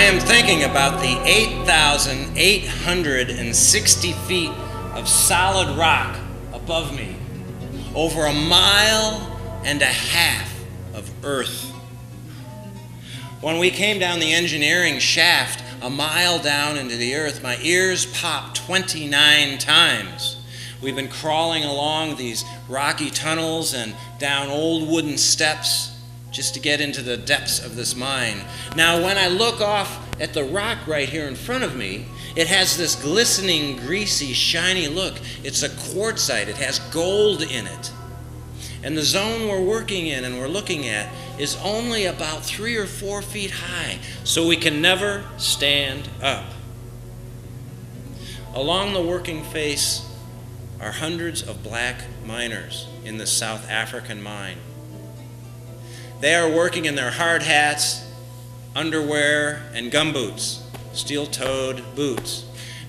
am thinking about the 8,860 feet of solid rock above me, over 1.5 miles of earth. When we came down the engineering shaft 1 mile down into the earth, my ears popped 29 times. We've been crawling along these rocky tunnels and down old wooden steps just to get into the depths of this mine. Now, when I look off at the rock right here in front of me, it has this glistening, greasy, shiny look. It's a quartzite. It has gold in it. And the zone we're working in and we're looking at is only about 3 or 4 feet high, so we can never stand up. Along the working face are hundreds of black miners in the South African mine. They are working in their hard hats, underwear, and gumboots, steel-toed boots.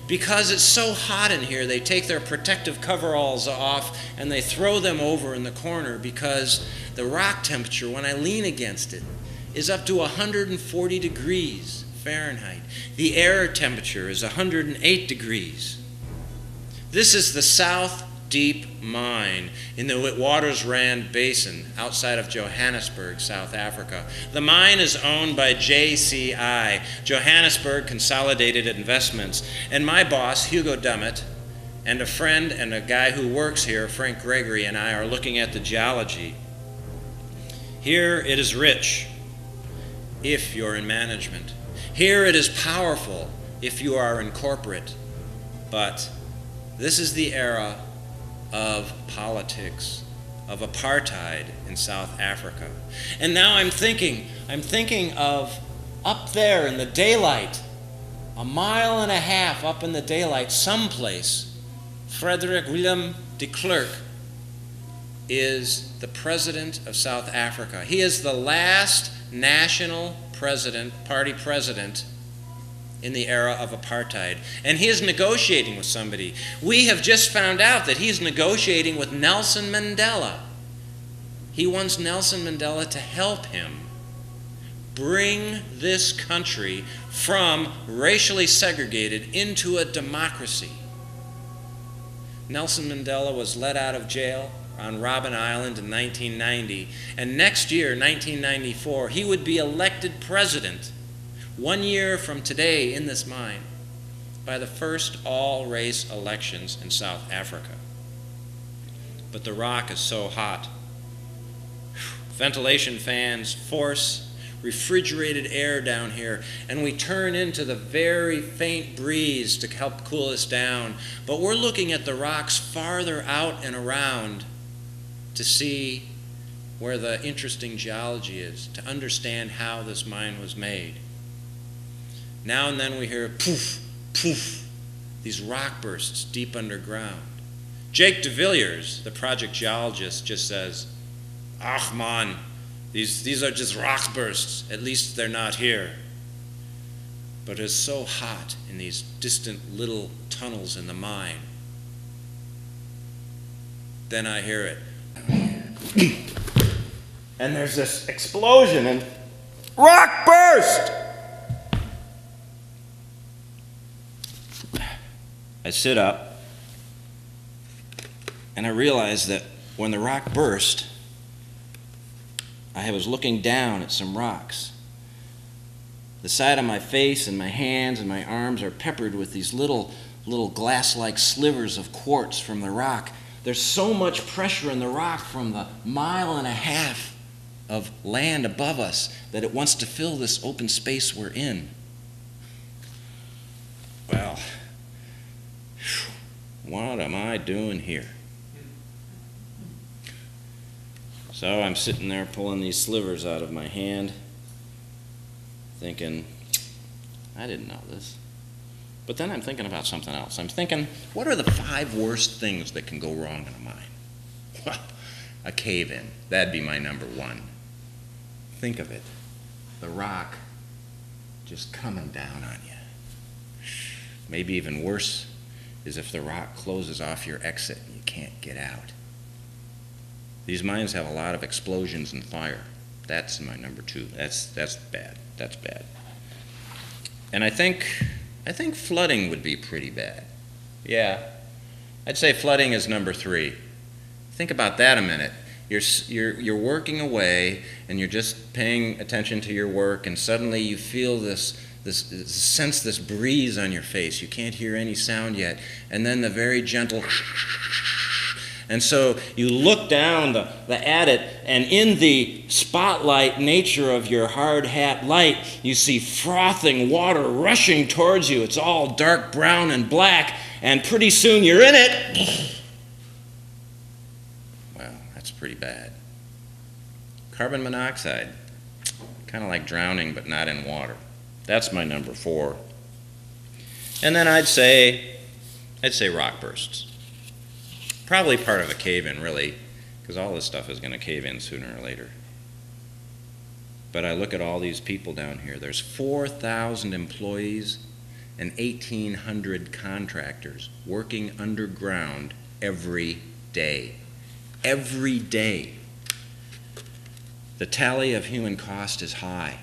Because it's so hot in here, they take their protective coveralls off and they throw them over in the corner because the rock temperature, when I lean against it, is up to 140 degrees Fahrenheit. The air temperature is 108 degrees. This is the South Deep Mine in the Witwatersrand Basin outside of Johannesburg, South Africa. The mine is owned by JCI, Johannesburg Consolidated Investments, and my boss, Hugo Dummett, and a friend and a guy who works here, Frank Gregory, and I are looking at the geology. Here it is rich, if you're in management. Here it is powerful, if you are in corporate. But this is the era of politics, of apartheid in South Africa. And now I'm thinking of up there in the daylight, 1.5 miles up in the daylight, someplace, Frederick Willem de Klerk is the president of South Africa. He is the last national party president in the era of apartheid. And he is negotiating with somebody. We have just found out that he's negotiating with Nelson Mandela. He wants Nelson Mandela to help him bring this country from racially segregated into a democracy. Nelson Mandela was let out of jail on Robben Island in 1990, and next year, 1994, he would be elected president 1 year from today in this mine by the first all-race elections in South Africa. But the rock is so hot. Ventilation fans force refrigerated air down here, and we turn into the very faint breeze to help cool us down. But we're looking at the rocks farther out and around to see where the interesting geology is, to understand how this mine was made. Now and then we hear poof, poof, these rock bursts deep underground. Jake de Villiers, the project geologist, just says, "Ach man, these are just rock bursts. At least they're not here." But it's so hot in these distant little tunnels in the mine. Then I hear it. And there's this explosion and rock burst! I sit up and I realize that when the rock burst, I was looking down at some rocks. The side of my face and my hands and my arms are peppered with these little glass-like slivers of quartz from the rock. There's so much pressure in the rock from the 1.5 miles of land above us that it wants to fill this open space we're in. Well, what am I doing here? So I'm sitting there pulling these slivers out of my hand, thinking, I didn't know this. But then I'm thinking about something else. I'm thinking, what are the 5 worst things that can go wrong in a mine? Well, a cave-in. That'd be my number 1. Think of it. The rock just coming down on you. Maybe even worse is if the rock closes off your exit and you can't get out. These mines have a lot of explosions and fire. That's my number 2. That's bad. That's bad. And I think flooding would be pretty bad. Yeah, I'd say flooding is number 3. Think about that a minute. You're working away, and you're just paying attention to your work, and suddenly you feel this breeze on your face. You can't hear any sound yet, and then the very gentle and so you look down at it, and in the spotlight nature of your hard hat light, you see frothing water rushing towards you. It's all dark brown and black, and pretty soon you're in it. Well, that's pretty bad. Carbon monoxide, kind of like drowning, but not in water. That's my number 4. And then I'd say rock bursts. Probably part of a cave-in, really, because all this stuff is going to cave in sooner or later. But I look at all these people down here. There's 4,000 employees and 1,800 contractors working underground every day. Every day. The tally of human cost is high.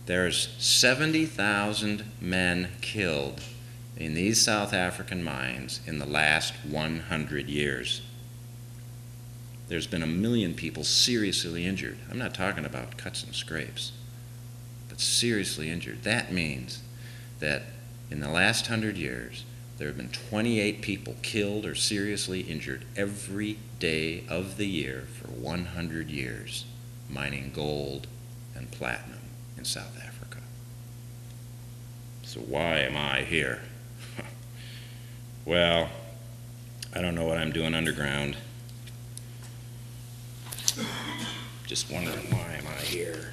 There's 70,000 men killed in these South African mines in the last 100 years. There's been 1 million people seriously injured. I'm not talking about cuts and scrapes, but seriously injured. That means that in the last 100 years, there have been 28 people killed or seriously injured every day of the year for 100 years, mining gold and platinum in South Africa. So why am I here? Well, I don't know what I'm doing underground. Just wondering, why am I here?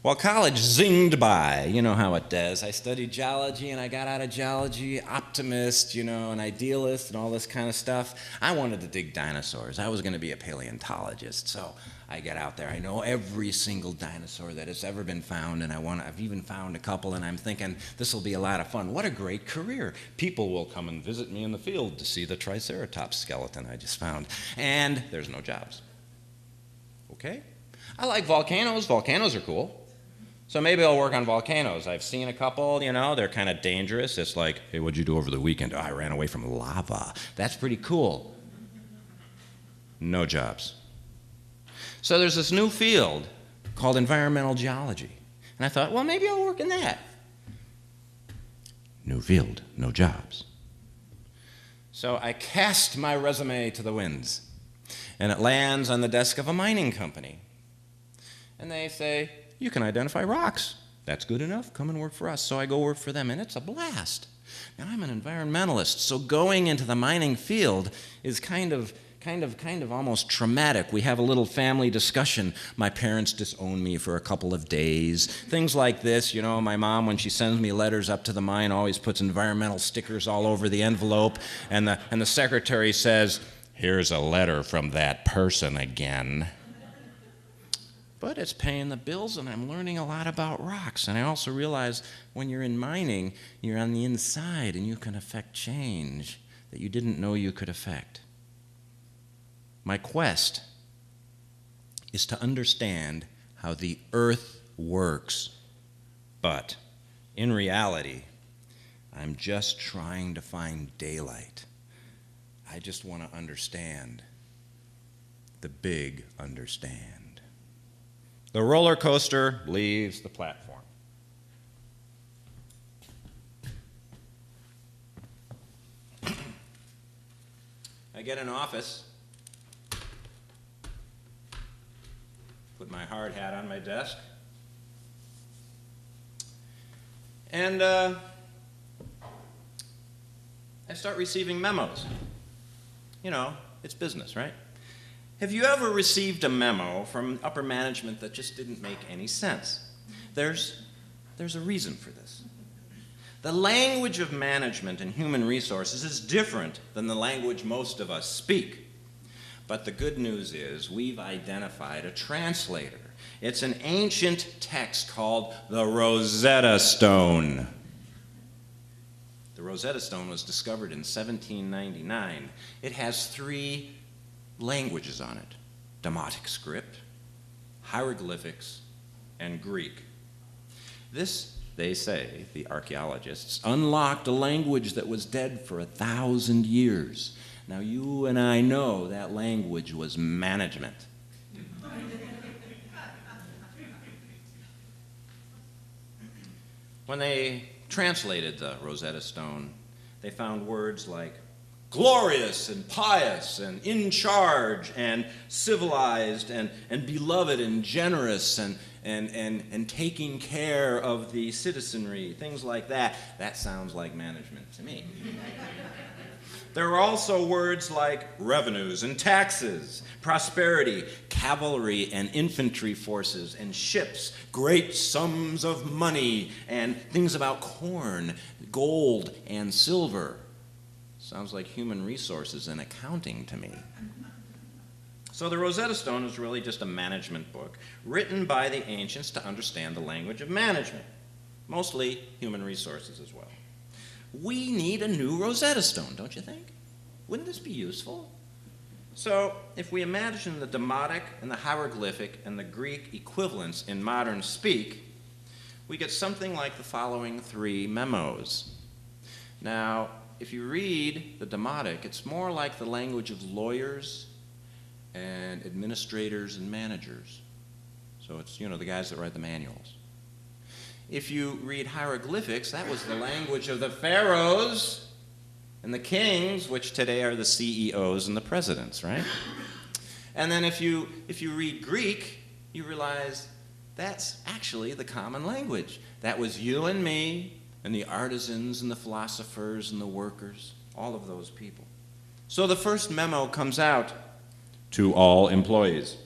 Well, college zinged by. You know how it does. I studied geology, and I got out of geology optimist, an idealist, and all this kind of stuff. I wanted to dig dinosaurs. I was going to be a paleontologist, so I get out there. I know every single dinosaur that has ever been found, and I've even found a couple, and I'm thinking, this will be a lot of fun. What a great career. People will come and visit me in the field to see the Triceratops skeleton I just found. And there's no jobs. Okay? I like volcanoes. Volcanoes are cool. So maybe I'll work on volcanoes. I've seen a couple, they're kind of dangerous. It's like, hey, what'd you do over the weekend? Oh, I ran away from lava. That's pretty cool. No jobs. So there's this new field called environmental geology. And I thought, well, maybe I'll work in that. New field, no jobs. So I cast my resume to the winds, and it lands on the desk of a mining company. And they say, you can identify rocks. That's good enough. Come and work for us. So I go work for them, and it's a blast. Now, I'm an environmentalist, so going into the mining field is kind of almost traumatic. We have a little family discussion. My parents disown me for a couple of days. Things like this, my mom, when she sends me letters up to the mine, always puts environmental stickers all over the envelope, and the secretary says, here's a letter from that person again. But it's paying the bills, and I'm learning a lot about rocks. And I also realize when you're in mining, you're on the inside, and you can affect change that you didn't know you could affect. My quest is to understand how the earth works. But in reality, I'm just trying to find daylight. I just want to understand the big understand. The roller coaster leaves the platform. I get an office, put my hard hat on my desk, and I start receiving memos. It's business, right? Have you ever received a memo from upper management that just didn't make any sense? There's a reason for this. The language of management and human resources is different than the language most of us speak. But the good news is we've identified a translator. It's an ancient text called the Rosetta Stone. The The Rosetta Stone was discovered in 1799. It has 3 languages on it: Demotic script, hieroglyphics, and Greek. This, they say, the archaeologists, unlocked a language that was dead for 1,000 years. Now, you and I know that language was management. When they translated the Rosetta Stone, they found words like glorious and pious and in charge and civilized and beloved and generous and taking care of the citizenry, things like that. That sounds like management to me. There are also words like revenues and taxes, prosperity, cavalry and infantry forces and ships, great sums of money, and things about corn, gold, and silver. Sounds like human resources and accounting to me. So the Rosetta Stone is really just a management book written by the ancients to understand the language of management, mostly human resources as well. We need a new Rosetta Stone, don't you think? Wouldn't this be useful? So if we imagine the Demotic and the hieroglyphic and the Greek equivalents in modern speak, we get something like the following 3 memos. Now, if you read the Demotic, it's more like the language of lawyers and administrators and managers. So it's, the guys that write the manuals. If you read hieroglyphics, that was the language of the pharaohs and the kings, which today are the CEOs and the presidents, right? And then if you read Greek, you realize that's actually the common language. That was you and me and the artisans and the philosophers and the workers, all of those people. So the first memo comes out to all employees.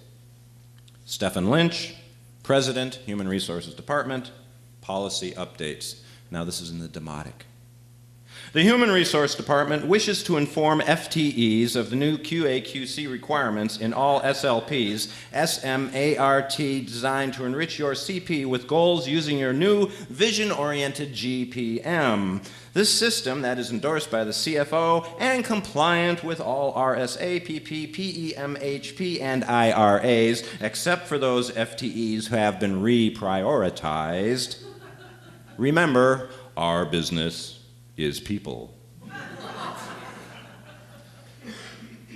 Stephen Lynch, President, Human Resources Department, policy updates. Now this is in the Demotic. The Human Resource Department wishes to inform FTEs of the new QA/QC requirements in all SLPs, SMART, designed to enrich your CP with goals using your new vision-oriented GPM. This system that is endorsed by the CFO and compliant with all RSA, PP, PEMHP, and IRAs, except for those FTEs who have been reprioritized. Remember, our business is people.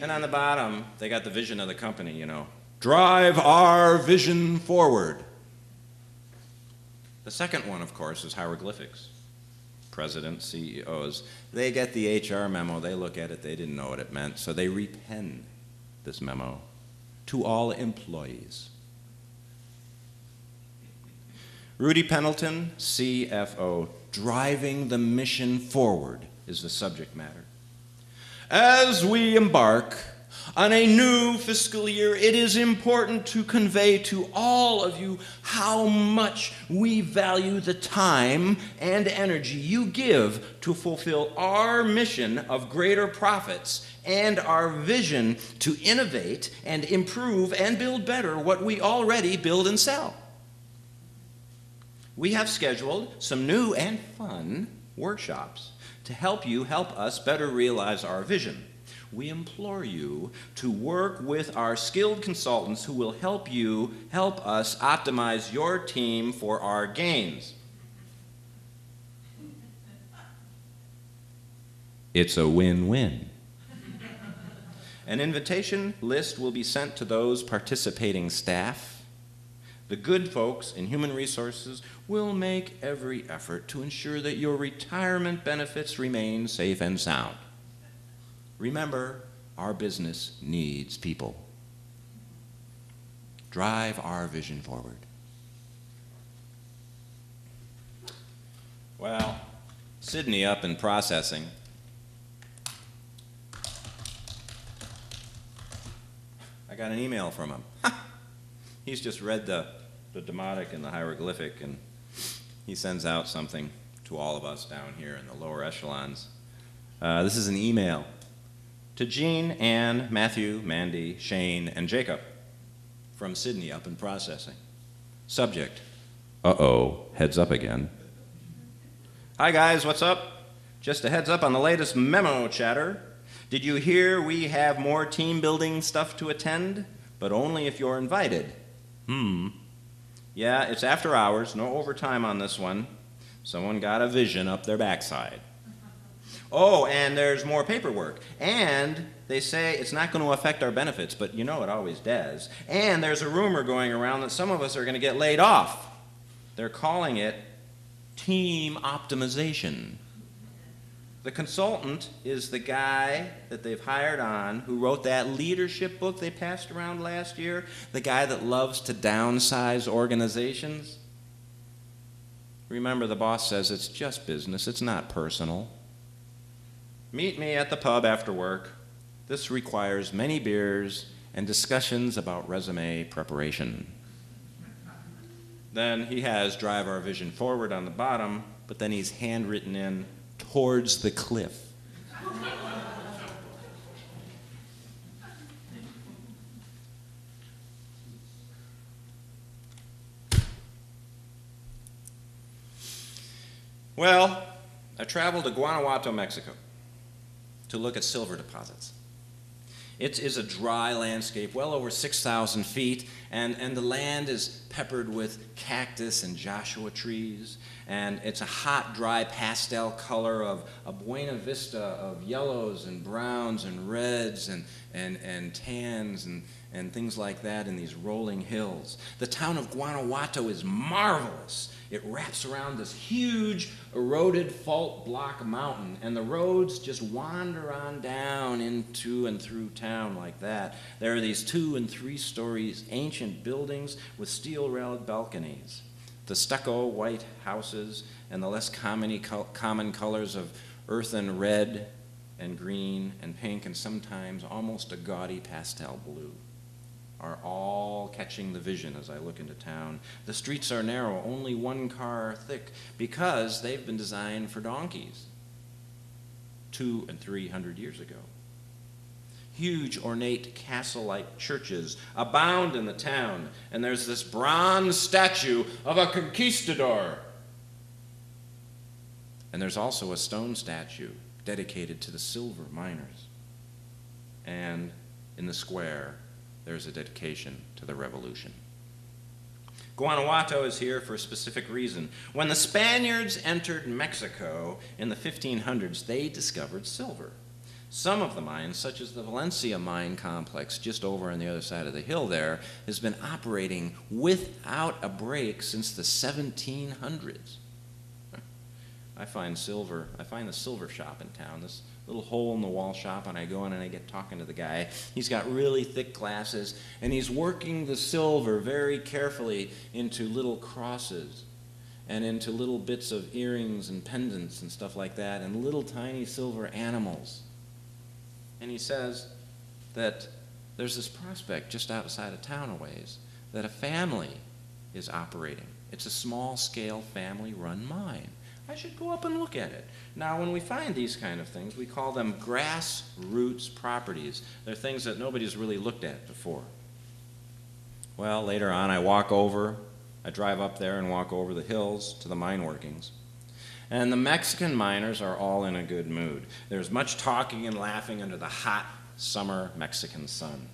And on the bottom, they got the vision of the company, Drive our vision forward. The second one, of course, is hieroglyphics. President, CEOs, they get the HR memo, they look at it, they didn't know what it meant, so they repen this memo to all employees. Rudy Pendleton, CFO, driving the mission forward is the subject matter. As we embark on a new fiscal year, it is important to convey to all of you how much we value the time and energy you give to fulfill our mission of greater profits and our vision to innovate and improve and build better what we already build and sell. We have scheduled some new and fun workshops to help you help us better realize our vision. We implore you to work with our skilled consultants who will help us optimize your team for our gains. It's a win-win. An invitation list will be sent to those participating staff. The good folks in human resources will make every effort to ensure that your retirement benefits remain safe and sound. Remember, our business needs people. Drive our vision forward. Well, Sydney up in processing. I got an email from him. He's just read the Demotic and the hieroglyphic, and he sends out something to all of us down here in the lower echelons. This is an email to Jean, Anne, Matthew, Mandy, Shane, and Jacob from Sydney up in processing. Subject, uh-oh, heads up again. Hi guys, what's up? Just a heads up on the latest memo chatter. Did you hear we have more team building stuff to attend? But only if you're invited. Yeah, it's after hours, no overtime on this one. Someone got a vision up their backside. Oh, and there's more paperwork. And they say it's not going to affect our benefits, but you know it always does. And there's a rumor going around that some of us are going to get laid off. They're calling it team optimization. The consultant is the guy that they've hired on who wrote that leadership book they passed around last year, the guy that loves to downsize organizations. Remember, the boss says it's just business, it's not personal. Meet me at the pub after work. This requires many beers and discussions about resume preparation. Then he has drive our vision forward on the bottom, but then he's handwritten in towards the cliff. Well, I traveled to Guanajuato, Mexico to look at silver deposits. It is a dry landscape, well over 6,000 feet, and the land is peppered with cactus and Joshua trees, and it's a hot, dry pastel color of a buena vista of yellows and browns and reds and tans and things like that in these rolling hills. The town of Guanajuato is marvelous. It wraps around this huge eroded fault block mountain, and the roads just wander on down into and through town like that. There are these 2- and 3-story ancient buildings with steel-railed balconies. The stucco white houses and the less common colors of earthen red and green and pink and sometimes almost a gaudy pastel blue are all catching the vision as I look into town. The streets are narrow, only 1 car thick, because they've been designed for donkeys 200 and 300 years ago. Huge ornate castle-like churches abound in the town, and there's this bronze statue of a conquistador. And there's also a stone statue dedicated to the silver miners. And in the square, there's a dedication to the revolution. Guanajuato is here for a specific reason. When the Spaniards entered Mexico in the 1500s, they discovered silver. Some of the mines, such as the Valencia mine complex just over on the other side of the hill there, has been operating without a break since the 1700s. I find the silver shop in town, this little hole-in-the-wall shop, and I go in and I get talking to the guy. He's got really thick glasses, and he's working the silver very carefully into little crosses and into little bits of earrings and pendants and stuff like that, and little tiny silver animals. And he says that there's this prospect just outside of town a ways that a family is operating. It's a small-scale family-run mine. I should go up and look at it. Now, when we find these kind of things, we call them grassroots properties. They're things that nobody's really looked at before. Well, later on, I drive up there and walk over the hills to the mine workings. And the Mexican miners are all in a good mood. There's much talking and laughing under the hot summer Mexican sun.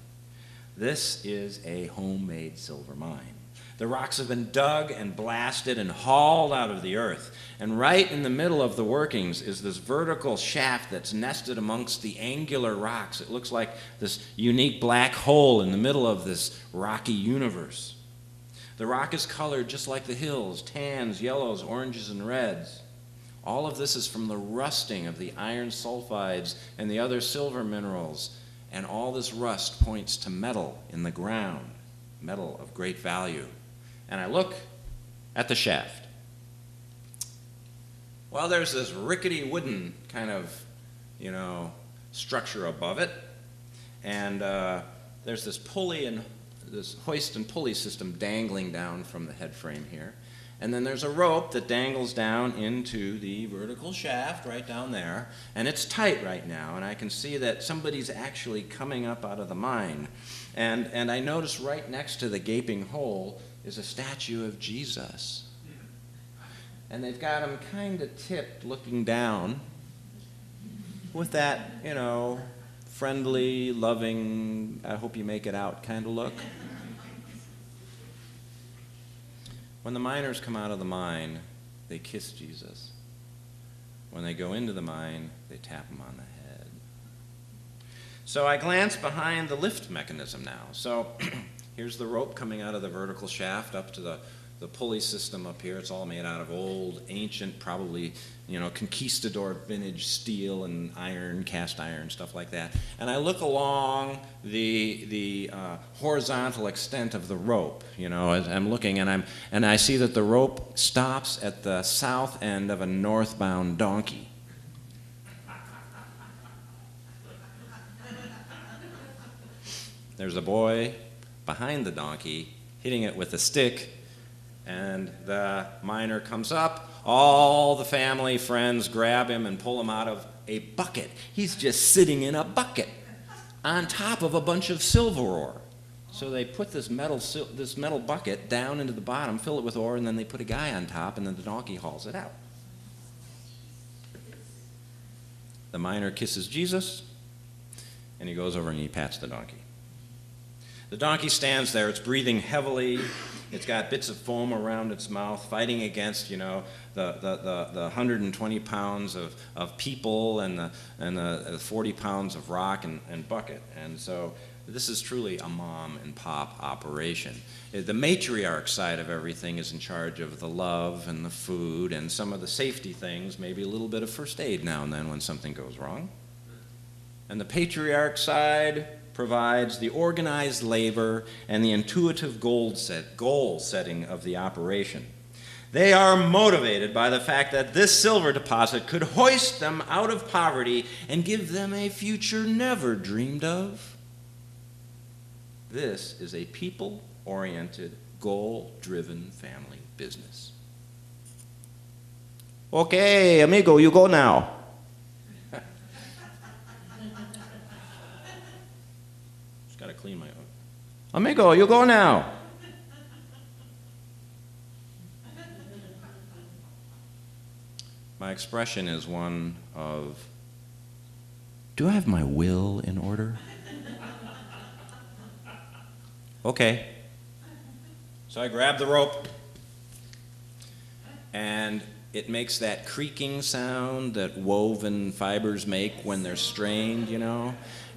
This is a homemade silver mine. The rocks have been dug and blasted and hauled out of the earth. And right in the middle of the workings is this vertical shaft that's nested amongst the angular rocks. It looks like this unique black hole in the middle of this rocky universe. The rock is colored just like the hills, tans, yellows, oranges, and reds. All of this is from the rusting of the iron sulfides and the other silver minerals. And all this rust points to metal in the ground, metal of great value. And I look at the shaft. Well, there's this rickety wooden kind of, structure above it. And there's this pulley and this hoist and pulley system dangling down from the head frame here. And then there's a rope that dangles down into the vertical shaft right down there. And it's tight right now. And I can see that somebody's actually coming up out of the mine. And I notice right next to the gaping hole is a statue of Jesus. And they've got him kind of tipped looking down. with that, friendly, loving, I hope you make it out kind of look. When the miners come out of the mine, they kiss Jesus. When they go into the mine, they tap him on the head. So I glance behind the lift mechanism now. So here's the rope coming out of the vertical shaft up to the pulley system up here. It's all made out of old, ancient, probably, conquistador vintage steel and iron, cast iron, stuff like that. And I look along the horizontal extent of the rope, as I'm looking, and I see that the rope stops at the south end of a northbound donkey. There's a boy behind the donkey hitting it with a stick, and the miner comes up. All the family, friends grab him and pull him out of a bucket. He's just sitting in a bucket on top of a bunch of silver ore. So they put this metal bucket down into the bottom, fill it with ore, and then they put a guy on top, and then the donkey hauls it out. The miner kisses Jesus, and he goes over and he pats the donkey. The donkey stands there. It's breathing heavily. It's got bits of foam around its mouth, fighting against, the 120 pounds of people and the 40 pounds of rock and bucket. And so this is truly a mom and pop operation. The matriarch side of everything is in charge of the love and the food and some of the safety things, maybe a little bit of first aid now and then when something goes wrong. And the patriarch side provides the organized labor and the intuitive goal setting of the operation. They are motivated by the fact that this silver deposit could hoist them out of poverty and give them a future never dreamed of. This is a people-oriented, goal-driven family business. Okay, amigo, you go now. Got to clean my own. Amigo, you go now. My expression is one of, do I have my will in order? Okay. So I grab the rope, and it makes that creaking sound that woven fibers make when they're strained,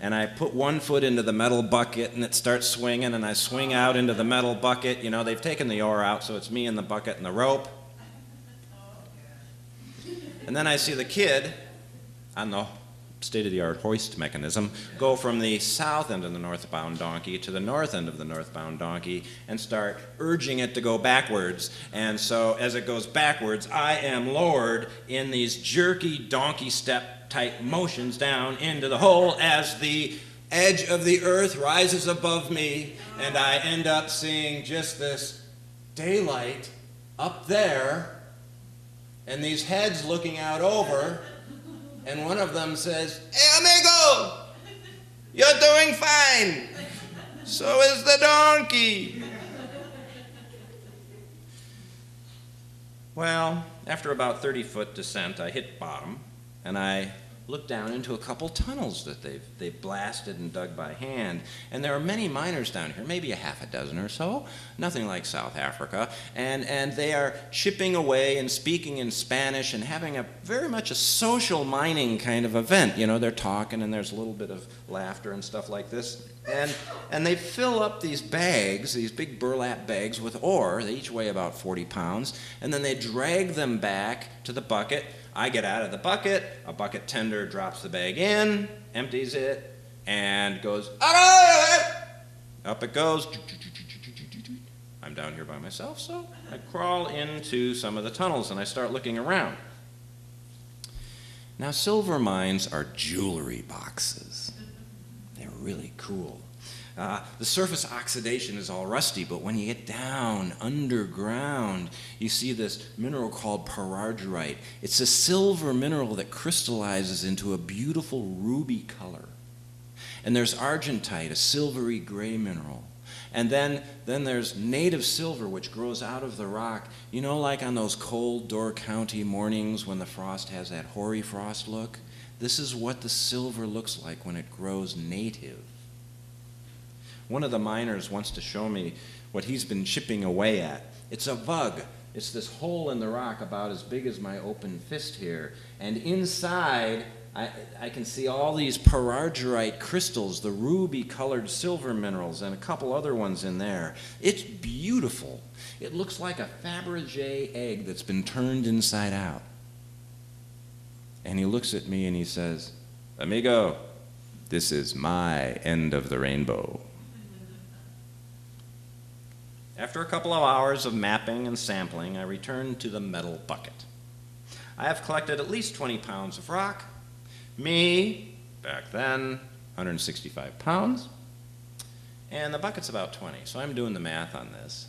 And I put one foot into the metal bucket, and it starts swinging, and I swing out into the metal bucket. They've taken the ore out, so it's me and the bucket and the rope. And then I see the kid on the state-of-the-art hoist mechanism go from the south end of the northbound donkey to the north end of the northbound donkey and start urging it to go backwards. And so as it goes backwards, I am lowered in these jerky donkey step type motions down into the hole as the edge of the earth rises above me, and I end up seeing just this daylight up there and these heads looking out over. And one of them says, "Hey, amigo, you're doing fine. So is the donkey." Well, after about 30-foot descent, I hit bottom, and I looked down into a couple tunnels that they've blasted and dug by hand. And there are many miners down here, maybe a half a dozen or so, nothing like South Africa. And they are chipping away and speaking in Spanish and having very much a social mining kind of event. They're talking and there's a little bit of laughter and stuff like this. And they fill up these bags, these big burlap bags with ore. They each weigh about 40 pounds. And then they drag them back to the bucket. I get out of the bucket, a bucket tender drops the bag in, empties it, and goes, up it goes. I'm down here by myself, so I crawl into some of the tunnels and I start looking around. Now, silver mines are jewelry boxes. They're really cool. The surface oxidation is all rusty, but when you get down underground, you see this mineral called parargyrite. It's a silver mineral that crystallizes into a beautiful ruby color. And there's argentite, a silvery gray mineral. And then there's native silver, which grows out of the rock. You know, like on those cold Door County mornings when the frost has that hoary frost look? This is what the silver looks like when it grows native. One of the miners wants to show me what he's been chipping away at. It's a vug. It's this hole in the rock about as big as my open fist here. And inside, I can see all these parargyrite crystals, the ruby-colored silver minerals, and a couple other ones in there. It's beautiful. It looks like a Fabergé egg that's been turned inside out. And he looks at me and he says, "Amigo, this is my end of the rainbow." After a couple of hours of mapping and sampling, I returned to the metal bucket. I have collected at least 20 pounds of rock. Me, back then, 165 pounds. And the bucket's about 20, so I'm doing the math on this.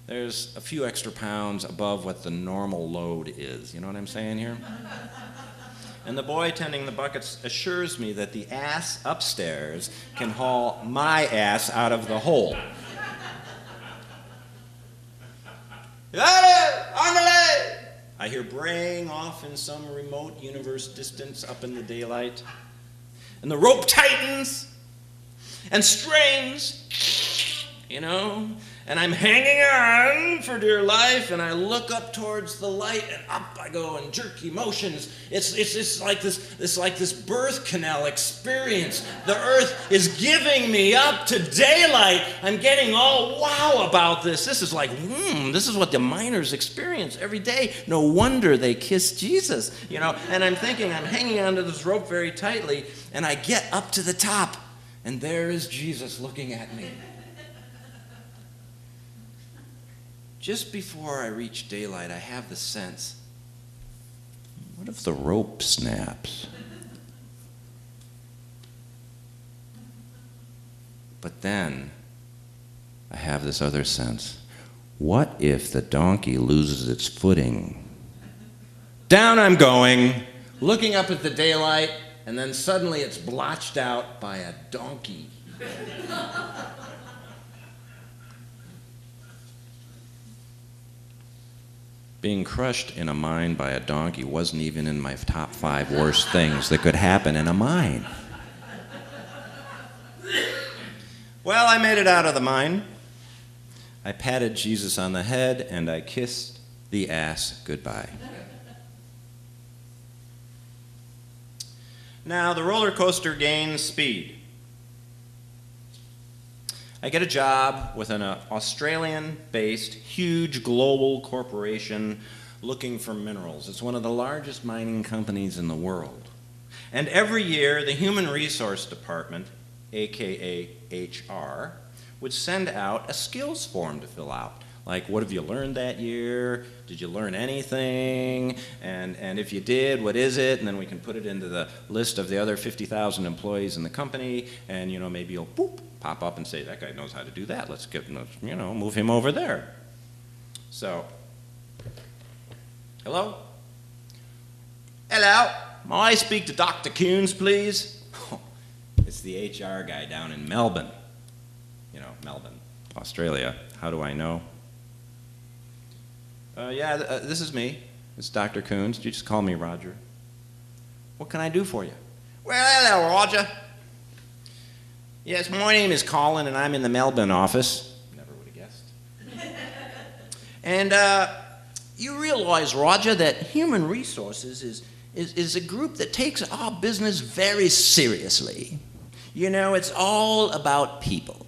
There's a few extra pounds above what the normal load is. You know what I'm saying here? And the boy tending the buckets assures me that the ass upstairs can haul my ass out of the hole. I hear braying off in some remote universe distance up in the daylight. And the rope tightens and strains, you know, and I'm hanging on for dear life, and I look up towards the light, and up I go in jerky motions. It's like this birth canal experience. The earth is giving me up to daylight. I'm getting all wow about this. This is like, this is what the miners experience every day. No wonder they kiss Jesus, you know. And I'm thinking, I'm hanging onto this rope very tightly, and I get up to the top, and there is Jesus looking at me. Just before I reach daylight, I have the sense, what if the rope snaps? But then I have this other sense. What if the donkey loses its footing? Down I'm going, looking up at the daylight, and then suddenly it's blotched out by a donkey. Being crushed in a mine by a donkey wasn't even in my top 5 worst things that could happen in a mine. Well, I made it out of the mine. I patted Jesus on the head, and I kissed the ass goodbye. Now, the roller coaster gains speed. I get a job with an Australian-based, huge global corporation looking for minerals. It's one of the largest mining companies in the world. And every year, the Human Resource Department, aka HR, would send out a skills form to fill out. Like, what have you learned that year? Did you learn anything? And if you did, what is it? And then we can put it into the list of the other 50,000 employees in the company, and, you know, maybe you'll pop up and say, that guy knows how to do that. Let's get, you know, move him over there. So, hello? Hello? May I speak to Dr. Kuhns, please? Oh, it's the HR guy down in Melbourne. You know, Melbourne, Australia. How do I know? This is me. It's Dr. Kuhns. You just call me Roger. What can I do for you? Well, hello, Roger. Yes, my name is Colin, and I'm in the Melbourne office. Never would have guessed. And you realize, Roger, that human resources is a group that takes our business very seriously. You know, it's all about people.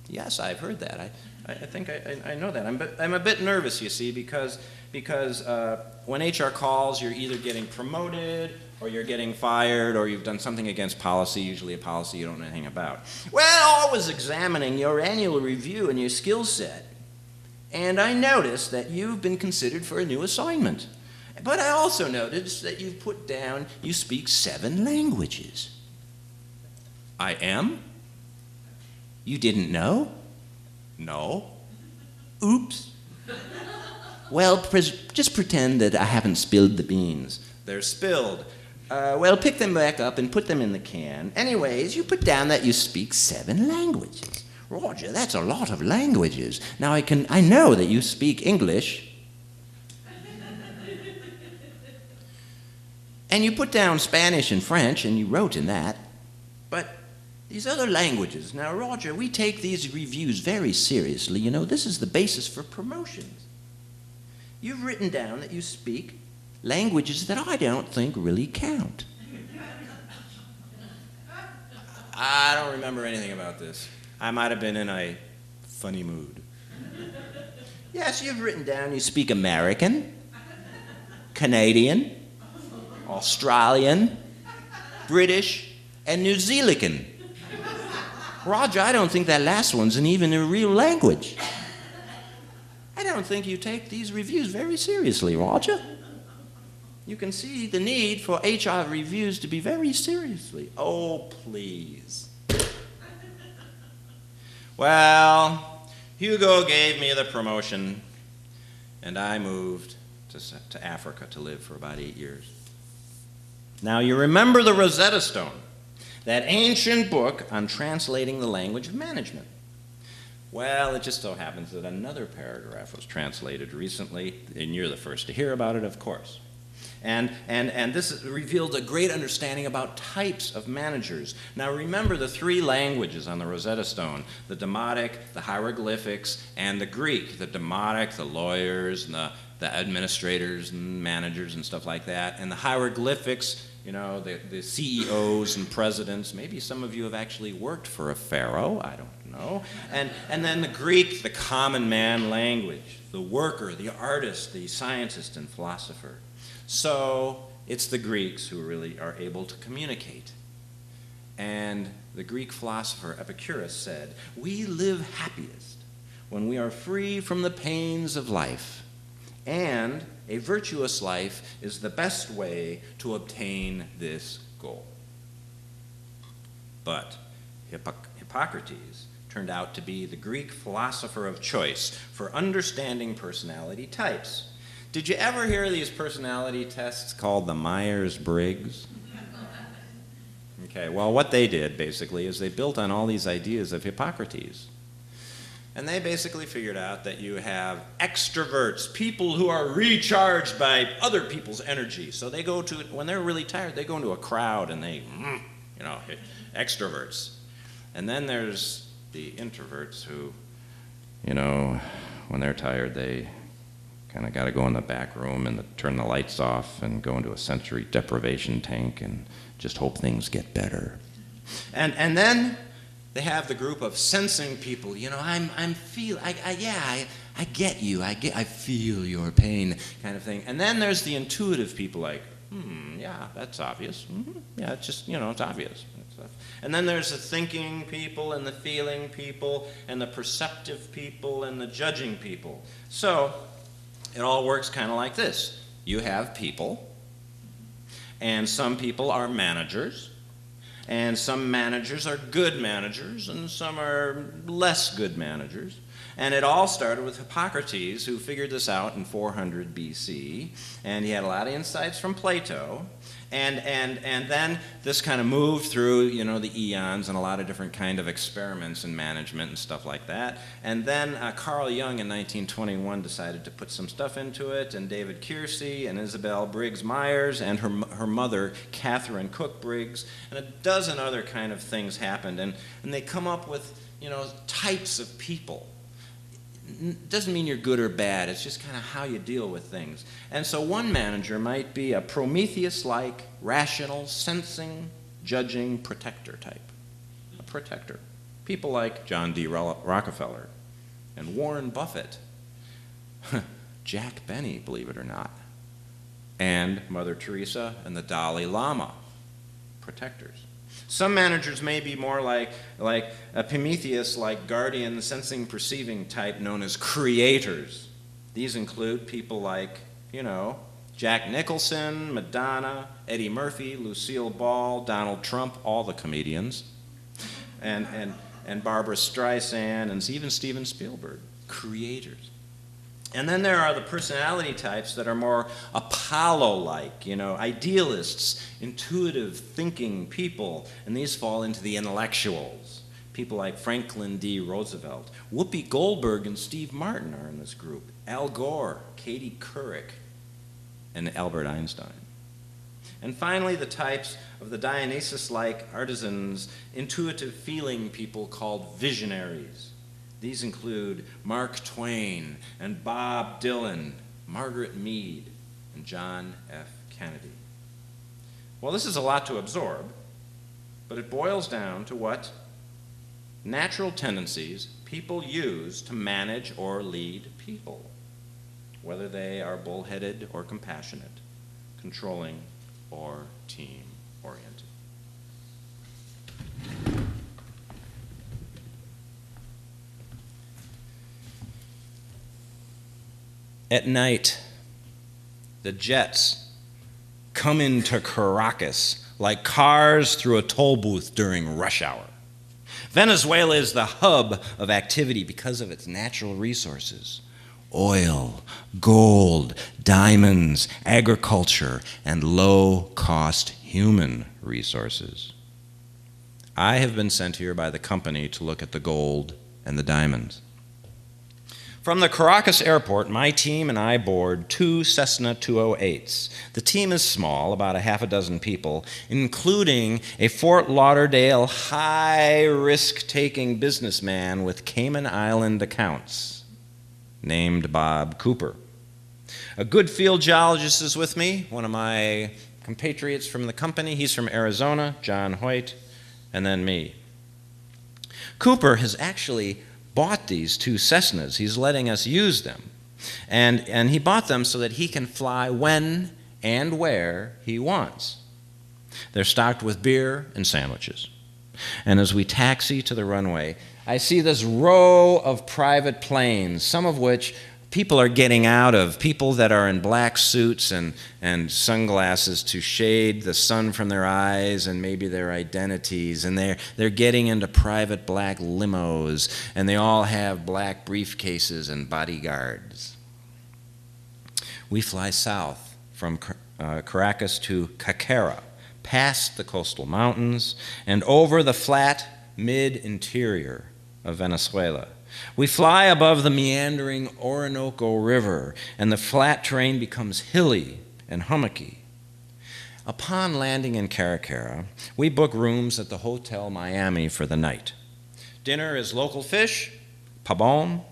Yes, I've heard that. I think I know that. I'm a bit nervous, you see, because when HR calls, you're either getting promoted, or you're getting fired, or you've done something against policy, usually a policy you don't know anything about. Well, I was examining your annual review and your skill set, and I noticed that you've been considered for a new assignment. But I also noticed that you've put down you speak 7 languages. I am? You didn't know? No. Oops. Well, just pretend that I haven't spilled the beans. They're spilled. Well, pick them back up and put them in the can. Anyways, you put down that you speak 7 languages. Roger, that's a lot of languages. Now I know that you speak English. And you put down Spanish and French, and you wrote in that. But these other languages, now, Roger, we take these reviews very seriously. You know, this is the basis for promotions. You've written down that you speak languages that I don't think really count. I don't remember anything about this. I might have been in a funny mood. Yes, you've written down you speak American, Canadian, Australian, British, and New Zealand. Roger, I don't think that last one's even a real language. I don't think you take these reviews very seriously, Roger. You can see the need for HR reviews to be very seriously. Oh, please. Well, Hugo gave me the promotion, and I moved to Africa to live for about 8 years. Now, you remember the Rosetta Stone, that ancient book on translating the language of management. Well, it just so happens that another paragraph was translated recently, and you're the first to hear about it, of course. And this revealed a great understanding about types of managers. Now, remember the 3 languages on the Rosetta Stone, the Demotic, the hieroglyphics, and the Greek. The Demotic, the lawyers, and the administrators and managers and stuff like that, and the hieroglyphics, you know, the CEOs and presidents. Maybe some of you have actually worked for a pharaoh, I don't know. And then the Greek, the common man language, the worker, the artist, the scientist and philosopher. So it's the Greeks who really are able to communicate. And the Greek philosopher Epicurus said, "We live happiest when we are free from the pains of life. And a virtuous life is the best way to obtain this goal." But Hippocrates turned out to be the Greek philosopher of choice for understanding personality types. Did you ever hear these personality tests called the Myers-Briggs? Okay, well, what they did, basically, is they built on all these ideas of Hippocrates. And they basically figured out that you have extroverts, people who are recharged by other people's energy. So they go to, when they're really tired, they go into a crowd and they, you know, extroverts. And then there's the introverts who, you know, when they're tired, they kind of got to go in the back room and turn the lights off and go into a sensory deprivation tank and just hope things get better. And then they have the group of sensing people. You know, I get you. I feel your pain, kind of thing. And then there's the intuitive people, like, yeah, that's obvious. Yeah, it's just, you know, it's obvious. And then there's the thinking people and the feeling people and the perceptive people and the judging people. So it all works kind of like this. You have people, and some people are managers, and some managers are good managers, and some are less good managers. And it all started with Hippocrates, who figured this out in 400 BC, and he had a lot of insights from Plato. And then this kind of moved through, you know, the eons and a lot of different kind of experiments in management and stuff like that. And then Carl Jung in 1921 decided to put some stuff into it, and David Keirsey and Isabel Briggs Myers and her mother, Catherine Cook Briggs, and a dozen other kind of things happened. And they come up with, you know, types of people. Doesn't mean you're good or bad. It's just kind of how you deal with things. And so one manager might be a Prometheus-like, rational, sensing, judging protector type. A protector. People like John D. Rockefeller and Warren Buffett. Jack Benny, believe it or not. And Mother Teresa and the Dalai Lama. Protectors. Some managers may be more like a Prometheus, like guardian, sensing, perceiving type known as creators. These include people like, you know, Jack Nicholson, Madonna, Eddie Murphy, Lucille Ball, Donald Trump, all the comedians, and Barbara Streisand, and even Steven Spielberg. Creators. And then there are the personality types that are more Apollo-like, you know, idealists, intuitive thinking people, and these fall into the intellectuals. People like Franklin D. Roosevelt. Whoopi Goldberg and Steve Martin are in this group. Al Gore, Katie Couric, and Albert Einstein. And finally, the types of the Dionysus-like artisans, intuitive feeling people called visionaries. These include Mark Twain and Bob Dylan, Margaret Mead, and John F. Kennedy. Well, this is a lot to absorb, but it boils down to what natural tendencies people use to manage or lead people, whether they are bullheaded or compassionate, controlling or team-oriented. At night, the jets come into Caracas like cars through a toll booth during rush hour. Venezuela is the hub of activity because of its natural resources: oil, gold, diamonds, agriculture, and low-cost human resources. I have been sent here by the company to look at the gold and the diamonds. From the Caracas airport, my team and I board 2 Cessna 208s. The team is small, about a half a dozen people, including a Fort Lauderdale high-risk-taking businessman with Cayman Island accounts named Bob Cooper. A good field geologist is with me, one of my compatriots from the company. He's from Arizona, John Hoyt, and then me. Cooper has actually bought these 2 Cessnas. He's letting us use them. And he bought them so that he can fly when and where he wants. They're stocked with beer and sandwiches. And as we taxi to the runway, I see this row of private planes, some of which people are getting out of, people that are in black suits and sunglasses to shade the sun from their eyes and maybe their identities, and they're getting into private black limos, and they all have black briefcases and bodyguards. We fly south from Caracas to Caquera, past the coastal mountains, and over the flat mid-interior of Venezuela. We fly above the meandering Orinoco River, and the flat terrain becomes hilly and hummocky. Upon landing in Caracara, we book rooms at the Hotel Miami for the night. Dinner is local fish, pabon,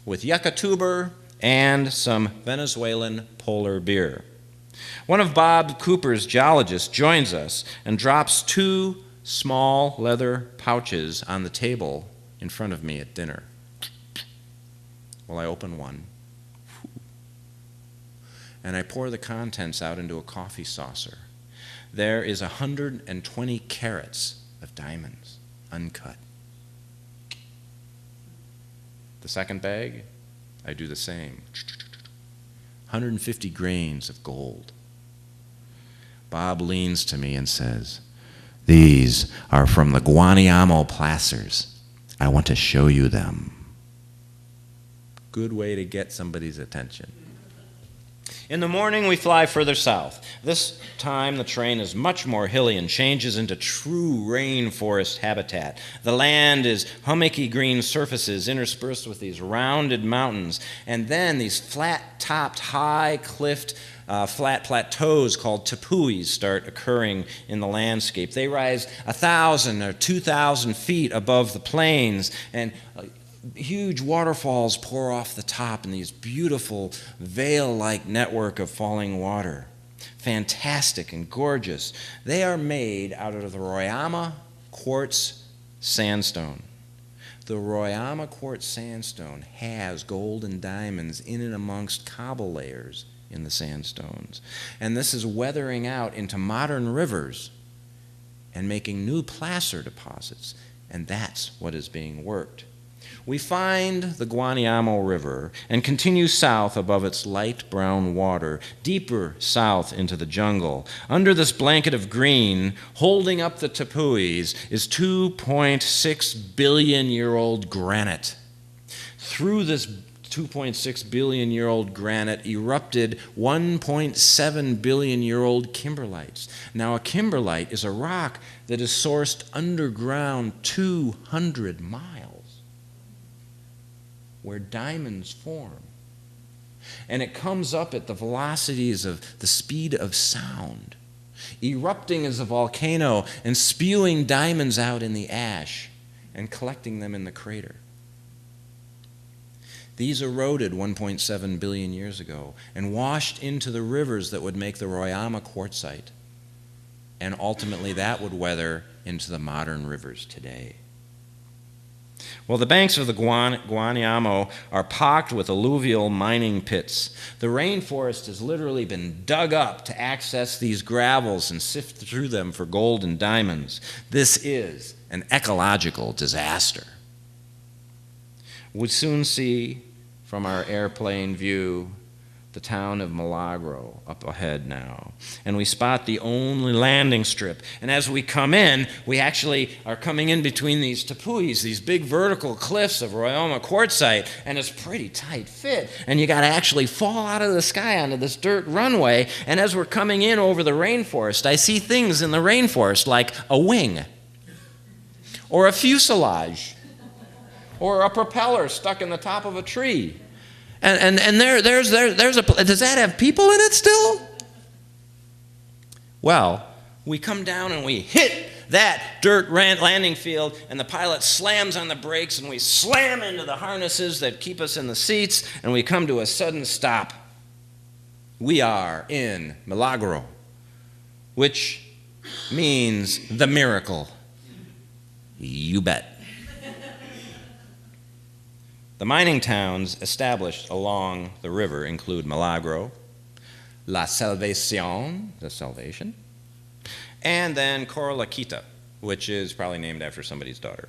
with yucca tuber and some Venezuelan polar beer. One of Bob Cooper's geologists joins us and drops 2 small leather pouches on the table in front of me at dinner. Well, I open one, and I pour the contents out into a coffee saucer. There is 120 carats of diamonds, uncut. The second bag, I do the same. 150 grains of gold. Bob leans to me and says, "These are from the Guanayamo placers. I want to show you them." Good way to get somebody's attention. In the morning, we fly further south. This time, the terrain is much more hilly and changes into true rainforest habitat. The land is hummocky green surfaces interspersed with these rounded mountains, and then these flat-topped, high-cliffed, flat plateaus called tepuis start occurring in the landscape. They rise 1,000 or 2,000 feet above the plains, and huge waterfalls pour off the top in these beautiful veil-like network of falling water. Fantastic and gorgeous. They are made out of the Roraima quartz sandstone. The Roraima quartz sandstone has gold and diamonds in and amongst cobble layers in the sandstones. And this is weathering out into modern rivers and making new placer deposits. And that's what is being worked. We find the Guanayamo River and continue south above its light brown water, deeper south into the jungle. Under this blanket of green, holding up the tepuis, is 2.6 billion-year-old granite. Through this 2.6 billion year old granite erupted 1.7 billion year old kimberlites. Now, a kimberlite is a rock that is sourced underground 200 miles, where diamonds form. And it comes up at the velocities of the speed of sound, erupting as a volcano and spewing diamonds out in the ash and collecting them in the crater. These eroded 1.7 billion years ago and washed into the rivers that would make the Roraima quartzite. And ultimately that would weather into the modern rivers today. Well, the banks of the Guanayamo are pocked with alluvial mining pits. The rainforest has literally been dug up to access these gravels and sift through them for gold and diamonds. This is an ecological disaster. We'll soon see from our airplane view the town of Milagro up ahead now. And we spot the only landing strip. And as we come in, we actually are coming in between these tepuis, these big vertical cliffs of Roraima quartzite, and it's pretty tight fit. And you got to actually fall out of the sky onto this dirt runway. And as we're coming in over the rainforest, I see things in the rainforest like a wing or a fuselage or a propeller stuck in the top of a tree. And there's a, does that have people in it still? Well, we come down and we hit that dirt landing field, and the pilot slams on the brakes, and we slam into the harnesses that keep us in the seats, and we come to a sudden stop. We are in Milagro, which means the miracle. You bet. The mining towns established along the river include Milagro, La Salvación, the Salvation, and then Coralaquita, which is probably named after somebody's daughter.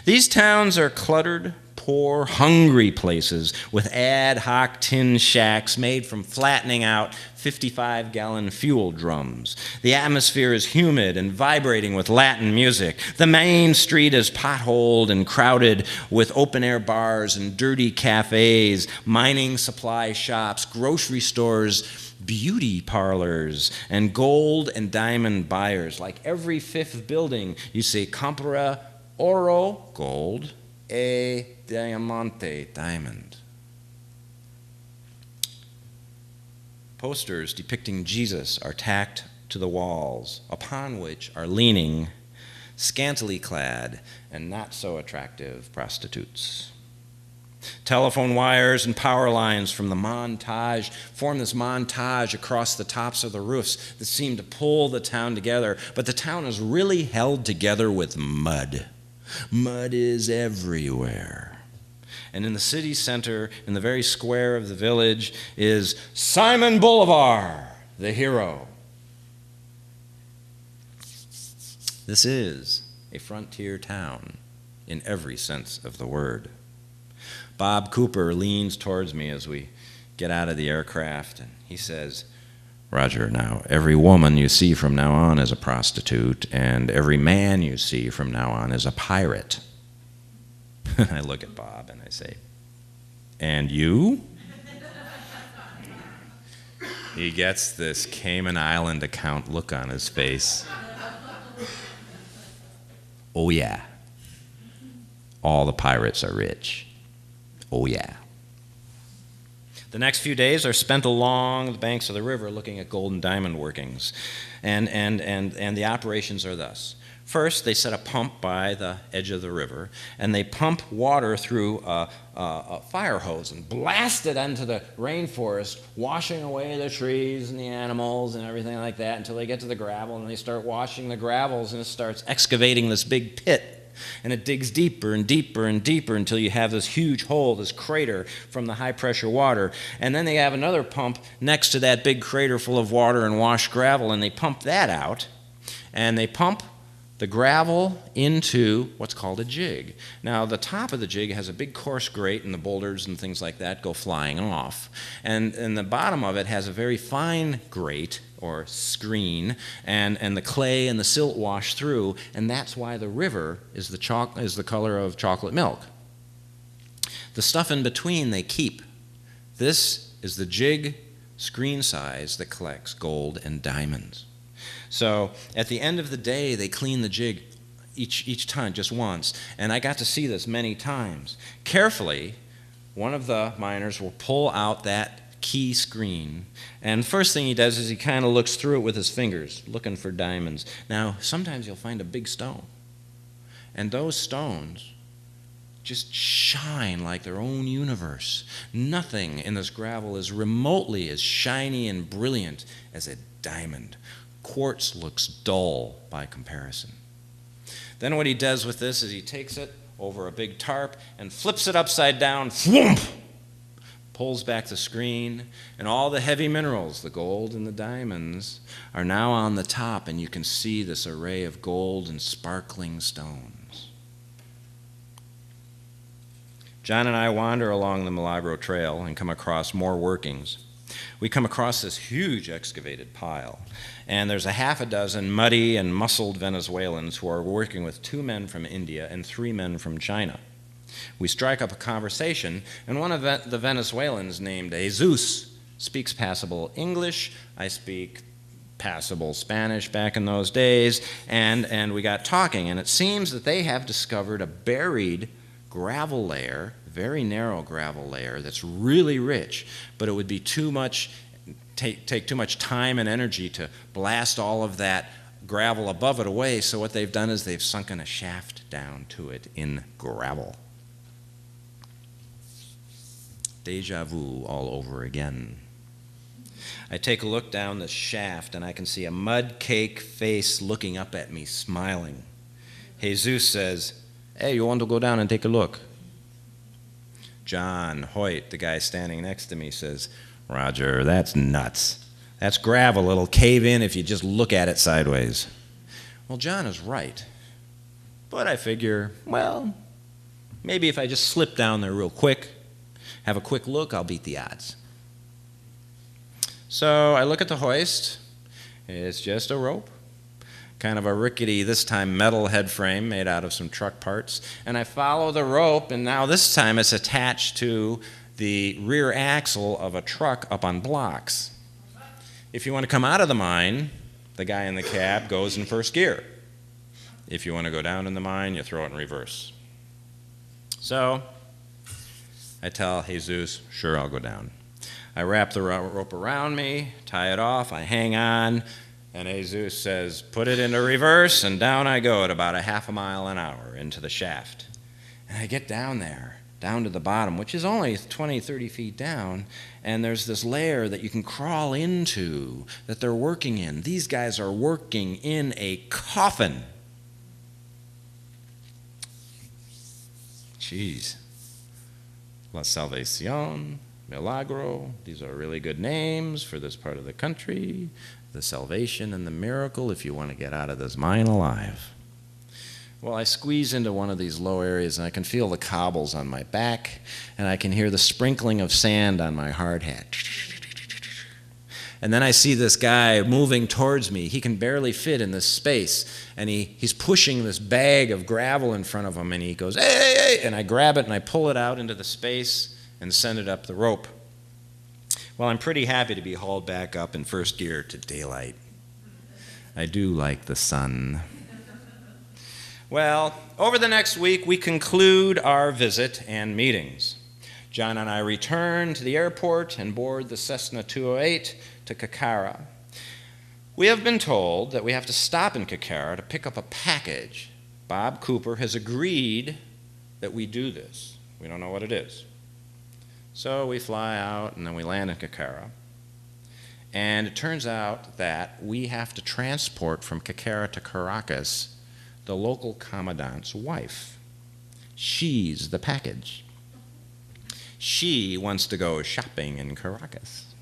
These towns are cluttered, poor, hungry places with ad hoc tin shacks made from flattening out 55-gallon fuel drums. The atmosphere is humid and vibrating with Latin music. The main street is potholed and crowded with open-air bars and dirty cafes, mining supply shops, grocery stores, beauty parlors, and gold and diamond buyers. Like every fifth building, you see compra oro, gold, e diamante, diamond. Posters depicting Jesus are tacked to the walls, upon which are leaning, scantily clad, and not so attractive prostitutes. Telephone wires and power lines from the montage form this montage across the tops of the roofs that seem to pull the town together, but the town is really held together with mud. Mud is everywhere. And in the city center, in the very square of the village, is Simon Bolivar, the hero. This is a frontier town in every sense of the word. Bob Cooper leans towards me as we get out of the aircraft, and he says, "Roger, now, every woman you see from now on is a prostitute, and every man you see from now on is a pirate." I look at Bob and I say, "And you?" He gets this Cayman Island account look on his face. "Oh yeah, all the pirates are rich. Oh yeah." The next few days are spent along the banks of the river looking at gold and diamond workings. And the operations are thus. First, they set a pump by the edge of the river, and they pump water through a fire hose and blast it into the rainforest, washing away the trees and the animals and everything like that until they get to the gravel, and they start washing the gravels, and it starts excavating this big pit. And it digs deeper and deeper and deeper until you have this huge hole, this crater from the high-pressure water. And then they have another pump next to that big crater full of water and washed gravel, and they pump that out, and they pump the gravel into what's called a jig. Now, the top of the jig has a big coarse grate, and the boulders and things like that go flying off. And the bottom of it has a very fine grate, or screen, and the clay and the silt wash through, and that's why the river is the color of chocolate milk. The stuff in between they keep. This is the jig screen size that collects gold and diamonds. So at the end of the day, they clean the jig each time, just once. And I got to see this many times. Carefully, one of the miners will pull out that key screen, and first thing he does is he kind of looks through it with his fingers, looking for diamonds. Now, sometimes you'll find a big stone, and those stones just shine like their own universe. Nothing in this gravel is remotely as shiny and brilliant as a diamond. Quartz looks dull by comparison. Then what he does with this is he takes it over a big tarp and flips it upside down, thwomp, pulls back the screen, and all the heavy minerals, the gold and the diamonds, are now on the top, and you can see this array of gold and sparkling stones. John and I wander along the Milagro Trail and come across more workings. We come across this huge excavated pile, and there's a half a dozen muddy and muscled Venezuelans who are working with 2 men from India and 3 men from China. We strike up a conversation, and one of the Venezuelans, named Jesus, speaks passable English. I speak passable Spanish back in those days, and we got talking, and it seems that they have discovered a buried gravel layer, very narrow gravel layer that's really rich, but it would be take too much time and energy to blast all of that gravel above it away, so what they've done is they've sunken a shaft down to it in gravel. Deja vu all over again. I take a look down the shaft, and I can see a mud cake face looking up at me, smiling. Jesus says, "Hey, you want to go down and take a look?" John Hoyt, the guy standing next to me, says, "Roger, that's nuts. That's gravel. It'll cave in if you just look at it sideways." Well, John is right. But I figure, well, maybe if I just slip down there real quick, have a quick look, I'll beat the odds. So I look at the hoist. It's just a rope, kind of a rickety, this time metal head frame made out of some truck parts. And I follow the rope, and now this time it's attached to the rear axle of a truck up on blocks. If you want to come out of the mine, the guy in the cab goes in first gear. If you want to go down in the mine, you throw it in reverse. So I tell Jesus, sure, I'll go down. I wrap the rope around me, tie it off, I hang on, and Jesus says, put it into reverse, and down I go at about a half a mile an hour into the shaft. And I get down there, down to the bottom, which is only 20, 30 feet down, and there's this layer that you can crawl into that they're working in. These guys are working in a coffin. Jeez. La Salvación, Milagro, these are really good names for this part of the country. The salvation and the miracle if you want to get out of this mine alive. Well, I squeeze into one of these low areas, and I can feel the cobbles on my back, and I can hear the sprinkling of sand on my hard hat. And then I see this guy moving towards me. He can barely fit in this space, and he's pushing this bag of gravel in front of him, and he goes, hey, hey, hey, and I grab it, and I pull it out into the space and send it up the rope. Well, I'm pretty happy to be hauled back up in first gear to daylight. I do like the sun. Well, over the next week, we conclude our visit and meetings. John and I return to the airport and board the Cessna 208 to Cacara. We have been told that we have to stop in Cacara to pick up a package. Bob Cooper has agreed that we do this. We don't know what it is. So we fly out, and then we land in Cacara. And it turns out that we have to transport from Cacara to Caracas the local commandant's wife. She's the package. She wants to go shopping in Caracas.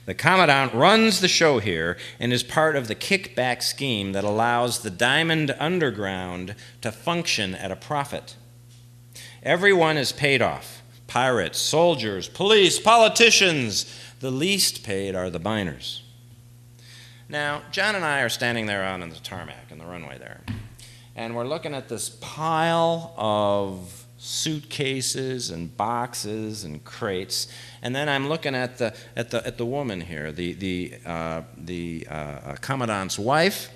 The commandant runs the show here and is part of the kickback scheme that allows the diamond underground to function at a profit. Everyone is paid off. Pirates, soldiers, police, politicians. The least paid are the miners. Now, John and I are standing there on the tarmac, on the runway there, and we're looking at this pile of suitcases and boxes and crates. And then I'm looking at the woman here, the commandant's wife.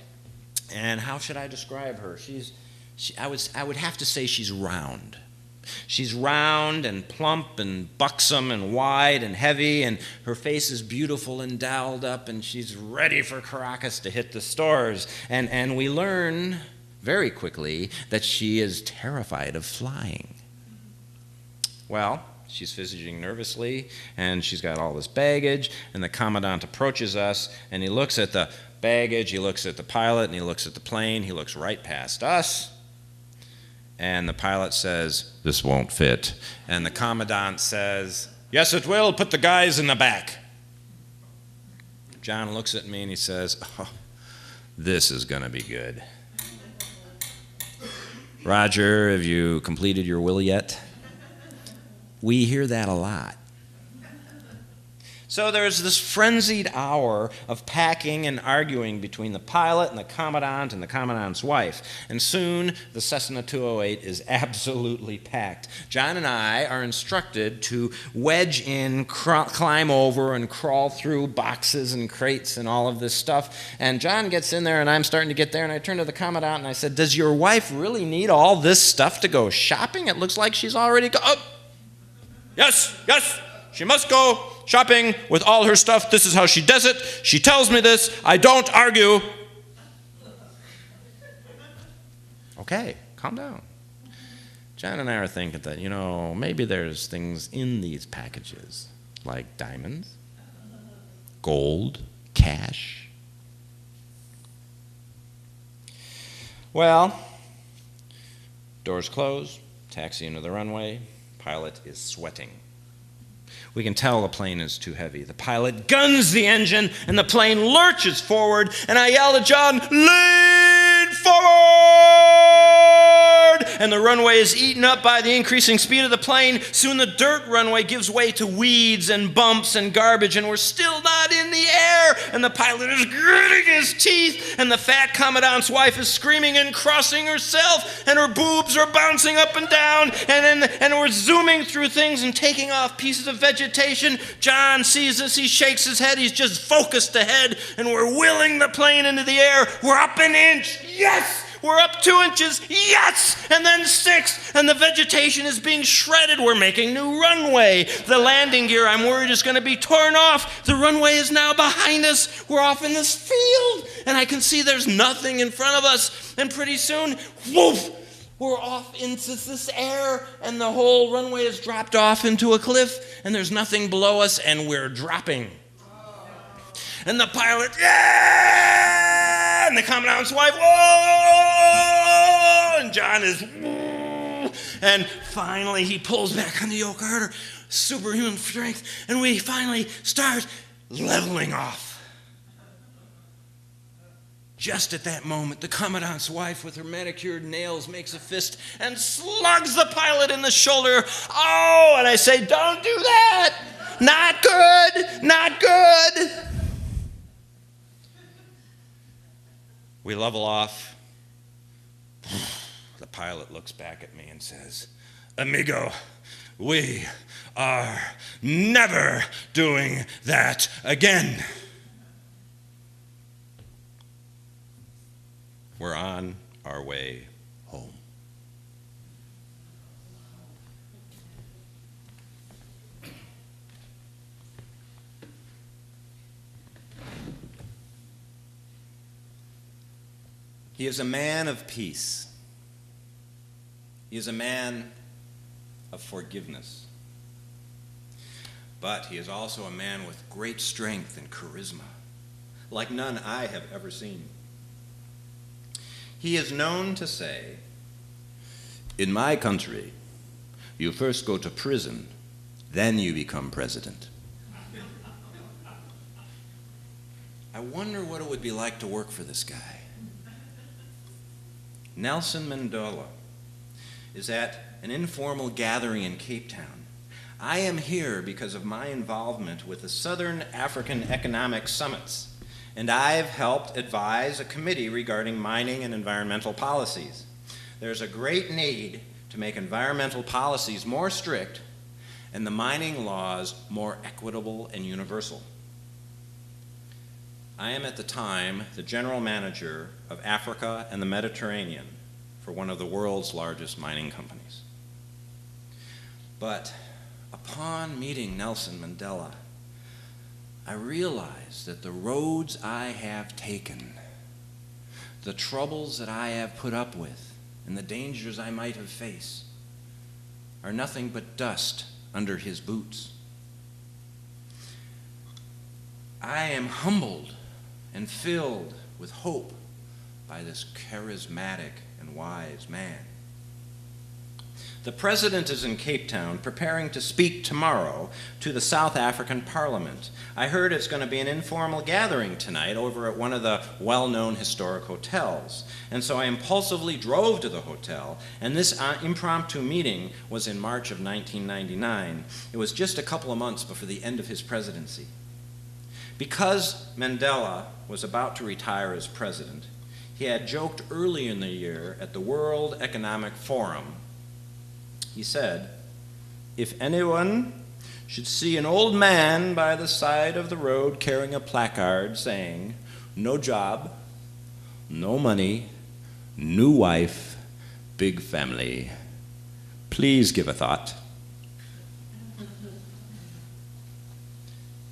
And how should I describe her? I would have to say she's round. She's round and plump and buxom and wide and heavy, and her face is beautiful and dolled up, and she's ready for Caracas to hit the stores. And we learn very quickly that she is terrified of flying. Well, she's fidgeting nervously, and she's got all this baggage, and the commandant approaches us, and he looks at the baggage, he looks at the pilot, and he looks at the plane. He looks right past us. And the pilot says, "This won't fit." And the commandant says, "Yes, it will. Put the guys in the back." John looks at me and he says, "Oh, this is going to be good." Roger, have you completed your will yet? We hear that a lot. So there's this frenzied hour of packing and arguing between the pilot and the commandant's wife. And soon the Cessna 208 is absolutely packed. John and I are instructed to wedge in, climb over, and crawl through boxes and crates and all of this stuff. And John gets in there, and I'm starting to get there, and I turn to the commandant and I said, "Does your wife really need all this stuff to go shopping? It looks like she's already Oh, yes, she must go shopping with all her stuff. This is how she does it. She tells me this. I don't argue." Okay, calm down. John and I are thinking that, maybe there's things in these packages, like diamonds, gold, cash. Well, doors close, taxi into the runway, pilot is sweating. We can tell the plane is too heavy. The pilot guns the engine, and the plane lurches forward, and I yell at John, "Lean forward!" And the runway is eaten up by the increasing speed of the plane. Soon the dirt runway gives way to weeds and bumps and garbage, and we're still not in the air. And the pilot is gritting his teeth, and the fat commandant's wife is screaming and crossing herself, and her boobs are bouncing up and down, and we're zooming through things and taking off pieces of vegetation. John sees this, he shakes his head, he's just focused ahead, and we're wheeling the plane into the air. We're up an inch, yes! We're up 2 inches, yes! And then 6, and the vegetation is being shredded. We're making new runway. The landing gear, I'm worried, is going to be torn off. The runway is now behind us. We're off in this field, and I can see there's nothing in front of us. And pretty soon, woof! We're off into this air, and the whole runway is dropped off into a cliff, and there's nothing below us, and we're dropping. And the pilot, yeah! And the commandant's wife, whoa! And John is, whoa! And finally he pulls back on the yoke harder, superhuman strength, and we finally start leveling off. Just at that moment, the commandant's wife with her manicured nails makes a fist and slugs the pilot in the shoulder. Oh, and I say, "Don't do that! Not good! Not good!" We level off. The pilot looks back at me and says, "Amigo, we are never doing that again." We're on our way home. He is a man of peace. He is a man of forgiveness. But he is also a man with great strength and charisma, like none I have ever seen. He is known to say, "In my country, you first go to prison, then you become president." I wonder what it would be like to work for this guy. Nelson Mandela is at an informal gathering in Cape Town. I am here because of my involvement with the Southern African Economic Summits, and I've helped advise a committee regarding mining and environmental policies. There's a great need to to make environmental policies more strict and the mining laws more equitable and universal. I am at the time the general manager of Africa and the Mediterranean for one of the world's largest mining companies. But upon meeting Nelson Mandela, I realized that the roads I have taken, the troubles that I have put up with, and the dangers I might have faced are nothing but dust under his boots. I am humbled and filled with hope by this charismatic and wise man. The president is in Cape Town preparing to speak tomorrow to the South African Parliament. I heard it's going to be an informal gathering tonight over at one of the well-known historic hotels. And so I impulsively drove to the hotel, and this impromptu meeting was in March of 1999. It was just a couple of months before the end of his presidency. Because Mandela was about to retire as president, he had joked early in the year at the World Economic Forum. He said, "If anyone should see an old man by the side of the road carrying a placard saying, 'No job, no money, new wife, big family,' please give a thought."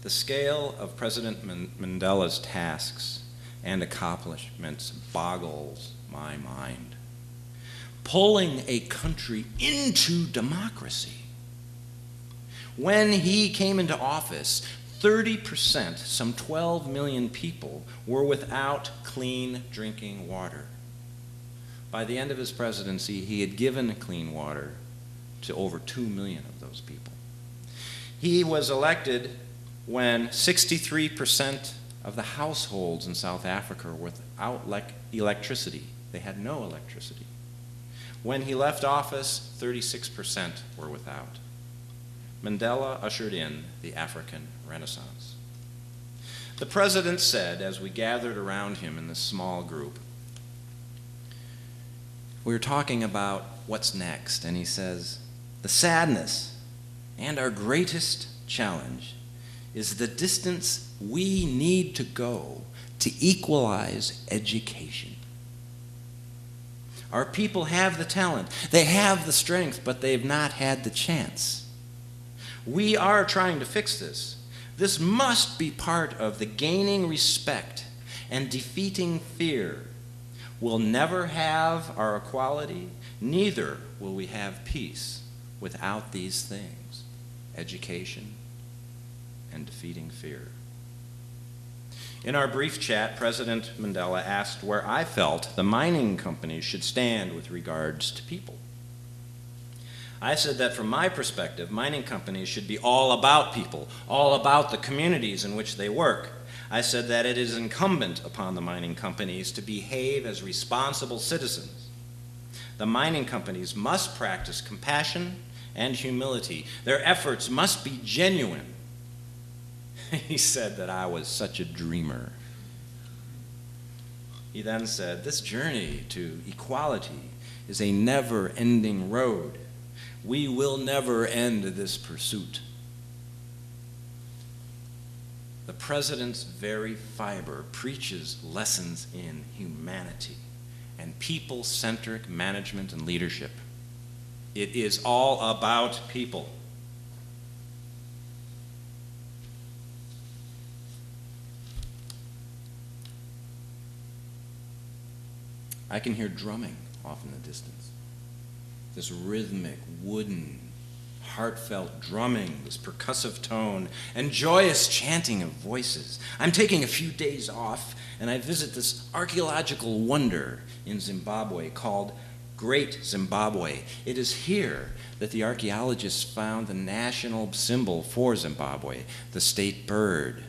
The scale of President Mandela's tasks and accomplishments boggles my mind. Pulling a country into democracy. When he came into office, 30%, some 12 million people, were without clean drinking water. By the end of his presidency, he had given clean water to over 2 million of those people. He was elected when 63% of the households in South Africa were without electricity. They had no electricity. When he left office, 36% were without. Mandela ushered in the African Renaissance. The president said, as we gathered around him in this small group, we were talking about what's next, and he says, "The sadness and our greatest challenge is the distance we need to go to equalize education. Our people have the talent, they have the strength, but they've not had the chance. We are trying to fix this. This must be part of the gaining respect and defeating fear. We'll never have our equality, neither will we have peace without these things: education and defeating fear." In our brief chat, President Mandela asked where I felt the mining companies should stand with regards to people. I said that from my perspective, mining companies should be all about people, all about the communities in which they work. I said that it is incumbent upon the mining companies to behave as responsible citizens. The mining companies must practice compassion and humility. Their efforts must be genuine. He said that I was such a dreamer. He then said, "This journey to equality is a never-ending road. We will never end this pursuit." The president's very fiber preaches lessons in humanity and people-centric management and leadership. It is all about people. I can hear drumming off in the distance. This rhythmic, wooden, heartfelt drumming, this percussive tone, and joyous chanting of voices. I'm taking a few days off, and I visit this archaeological wonder in Zimbabwe called Great Zimbabwe. It is here that the archaeologists found the national symbol for Zimbabwe, the state bird,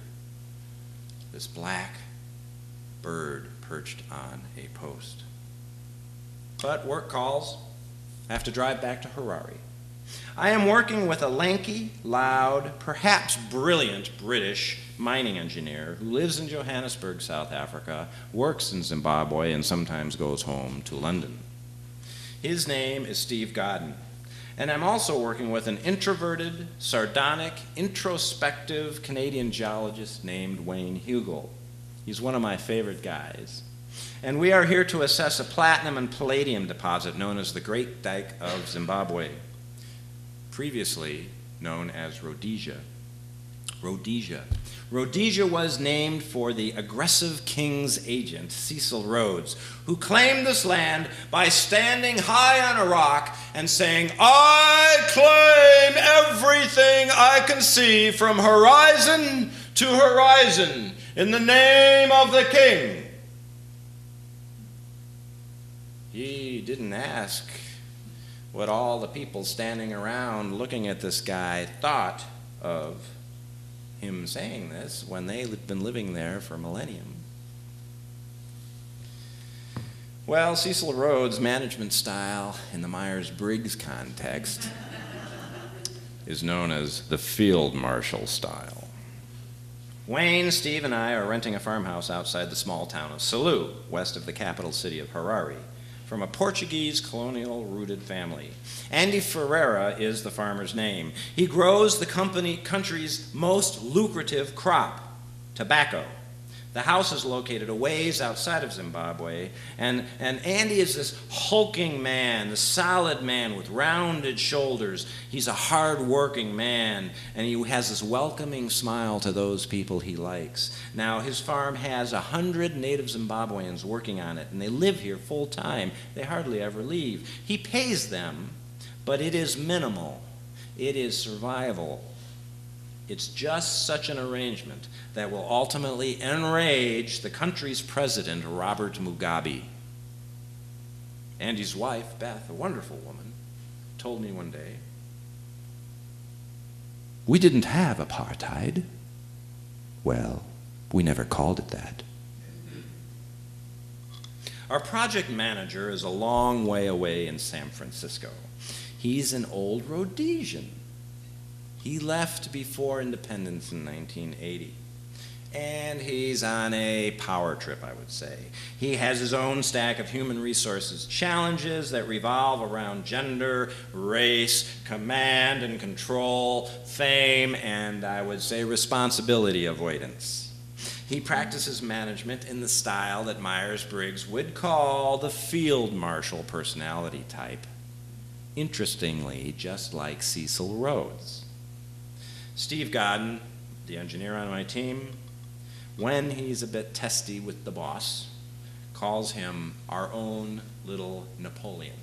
this black bird perched on a post. But work calls. I have to drive back to Harare. I am working with a lanky, loud, perhaps brilliant British mining engineer who lives in Johannesburg, South Africa, works in Zimbabwe, and sometimes goes home to London. His name is Steve Godden. And I'm also working with an introverted, sardonic, introspective Canadian geologist named Wayne Hugel. He's one of my favorite guys. And we are here to assess a platinum and palladium deposit known as the Great Dyke of Zimbabwe, previously known as Rhodesia. Rhodesia was named for the aggressive king's agent, Cecil Rhodes, who claimed this land by standing high on a rock and saying, "I claim everything I can see from horizon to horizon in the name of the king." He didn't ask what all the people standing around looking at this guy thought of him saying this when they'd been living there for a millennium. Well, Cecil Rhodes' management style in the Myers-Briggs context is known as the field marshal style. Wayne, Steve, and I are renting a farmhouse outside the small town of Salou, west of the capital city of Harare, from a Portuguese colonial-rooted family. Andy Ferreira is the farmer's name. He grows the country's most lucrative crop, tobacco. The house is located a ways outside of Zimbabwe, and Andy is this hulking man, the solid man with rounded shoulders. He's a hard-working man, and he has this welcoming smile to those people he likes. Now, his farm has 100 native Zimbabweans working on it, and they live here full-time. They hardly ever leave. He pays them, but it is minimal. It is survival. It's just such an arrangement that will ultimately enrage the country's president, Robert Mugabe. Andy's wife, Beth, a wonderful woman, told me one day, "We didn't have apartheid." Well, we never called it that. Our project manager is a long way away in San Francisco. He's an old Rhodesian. He left before independence in 1980. And he's on a power trip, I would say. He has his own stack of human resources challenges that revolve around gender, race, command and control, fame, and I would say responsibility avoidance. He practices management in the style that Myers-Briggs would call the field marshal personality type. Interestingly, just like Cecil Rhodes. Steve Godden, the engineer on my team, when he's a bit testy with the boss, calls him our own little Napoleon.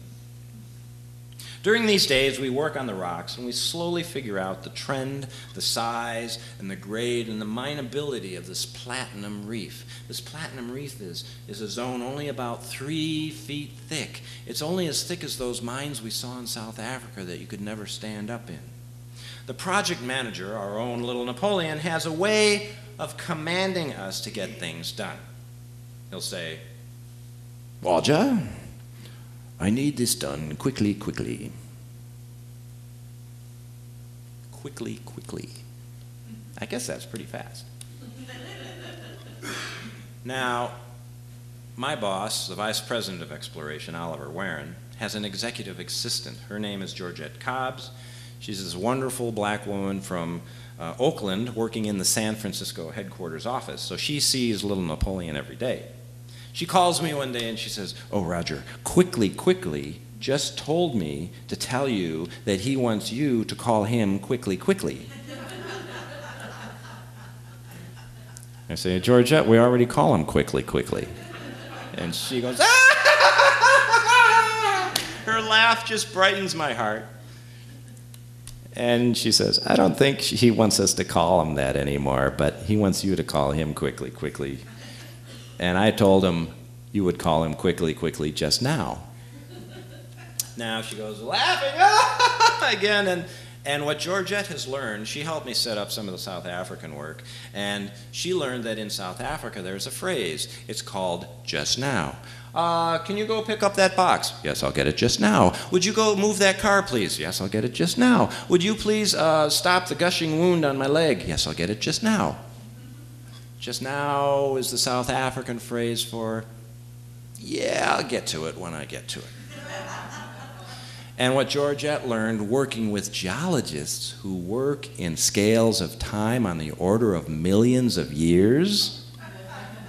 During these days, we work on the rocks and we slowly figure out the trend, the size, and the grade and the mineability of this platinum reef. This platinum reef is a zone only about 3 feet thick. It's only as thick as those mines we saw in South Africa that you could never stand up in. The project manager, our own little Napoleon, has a way of commanding us to get things done. He'll say, "Roger, I need this done quickly, quickly." Quickly, quickly. I guess that's pretty fast. Now, my boss, the vice president of exploration, Oliver Warren, has an executive assistant. Her name is Georgette Cobbs. She's this wonderful black woman from Oakland working in the San Francisco headquarters office. So she sees little Napoleon every day. She calls me one day and she says, "Oh, Roger, quickly, just told me to tell you that he wants you to call him quickly. I say, "Georgette, we already call him quickly. And she goes, "Ah!" Her laugh just brightens my heart. And she says, "I don't think he wants us to call him that anymore, but he wants you to call him quickly. And I told him you would call him quickly just now." Now she goes laughing again, and what Georgette has learned, she helped me set up some of the South African work, and she learned that in South Africa there's a phrase. It's called "just now." Can you go pick up that box? Yes, I'll get it just now. Would you go move that car, please? Yes, I'll get it just now. Would you please stop the gushing wound on my leg? Yes, I'll get it just now. Just now is the South African phrase for, "Yeah, I'll get to it when I get to it." And what Georgette learned working with geologists who work in scales of time on the order of millions of years.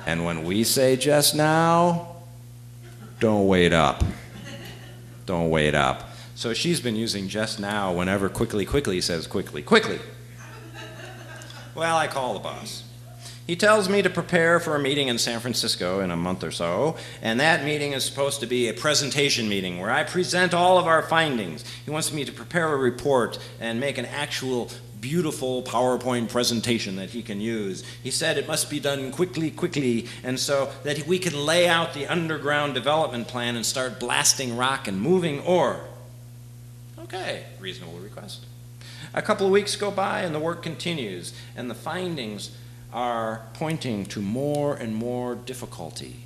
And when we say just now, don't wait up. Don't wait up. So she's been using just now whenever quickly says quickly. Well, I call the boss. He tells me to prepare for a meeting in San Francisco in a month or so, and that meeting is supposed to be a presentation meeting where I present all of our findings. He wants me to prepare a report and make an actual beautiful PowerPoint presentation that he can use. He said it must be done quickly, and so that we can lay out the underground development plan and start blasting rock and moving ore. Okay, reasonable request. A couple of weeks go by and the work continues, and the findings are pointing to more and more difficulty.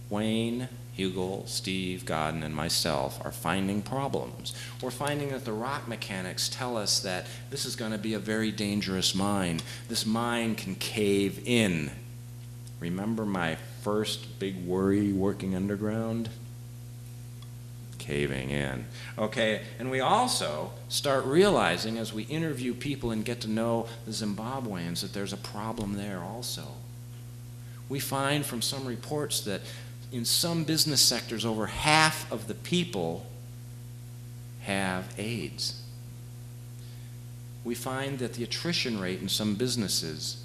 Wayne, Hugo, Steve, Godden, and myself are finding problems. We're finding that the rock mechanics tell us that this is going to be a very dangerous mine. This mine can cave in. Remember my first big worry working underground? Caving in. Okay, and we also start realizing as we interview people and get to know the Zimbabweans that there's a problem there also. We find from some reports that in some business sectors over half of the people have AIDS. We find that the attrition rate in some businesses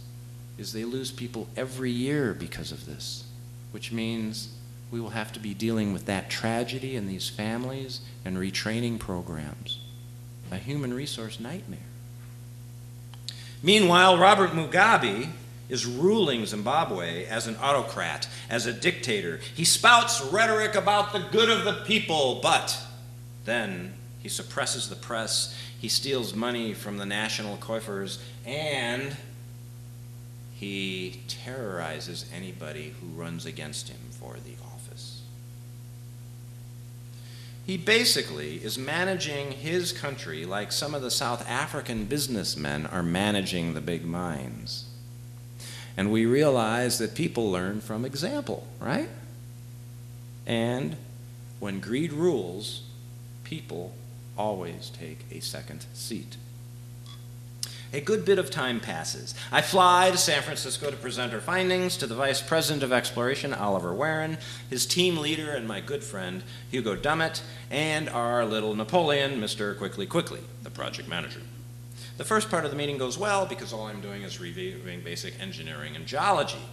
is they lose people every year because of this, which means we will have to be dealing with that tragedy in these families and retraining programs. A human resource nightmare. Meanwhile, Robert Mugabe is ruling Zimbabwe as an autocrat, as a dictator. He spouts rhetoric about the good of the people, but then he suppresses the press, he steals money from the national coffers, and he terrorizes anybody who runs against him for the office. He basically is managing his country like some of the South African businessmen are managing the big mines. And we realize that people learn from example, right? And when greed rules, people always take a second seat. A good bit of time passes. I fly to San Francisco to present our findings to the Vice President of Exploration, Oliver Warren, his team leader and my good friend, Hugo Dummett, and our little Napoleon, Mr. Quickly, the project manager. The first part of the meeting goes well because all I'm doing is reviewing basic engineering and geology.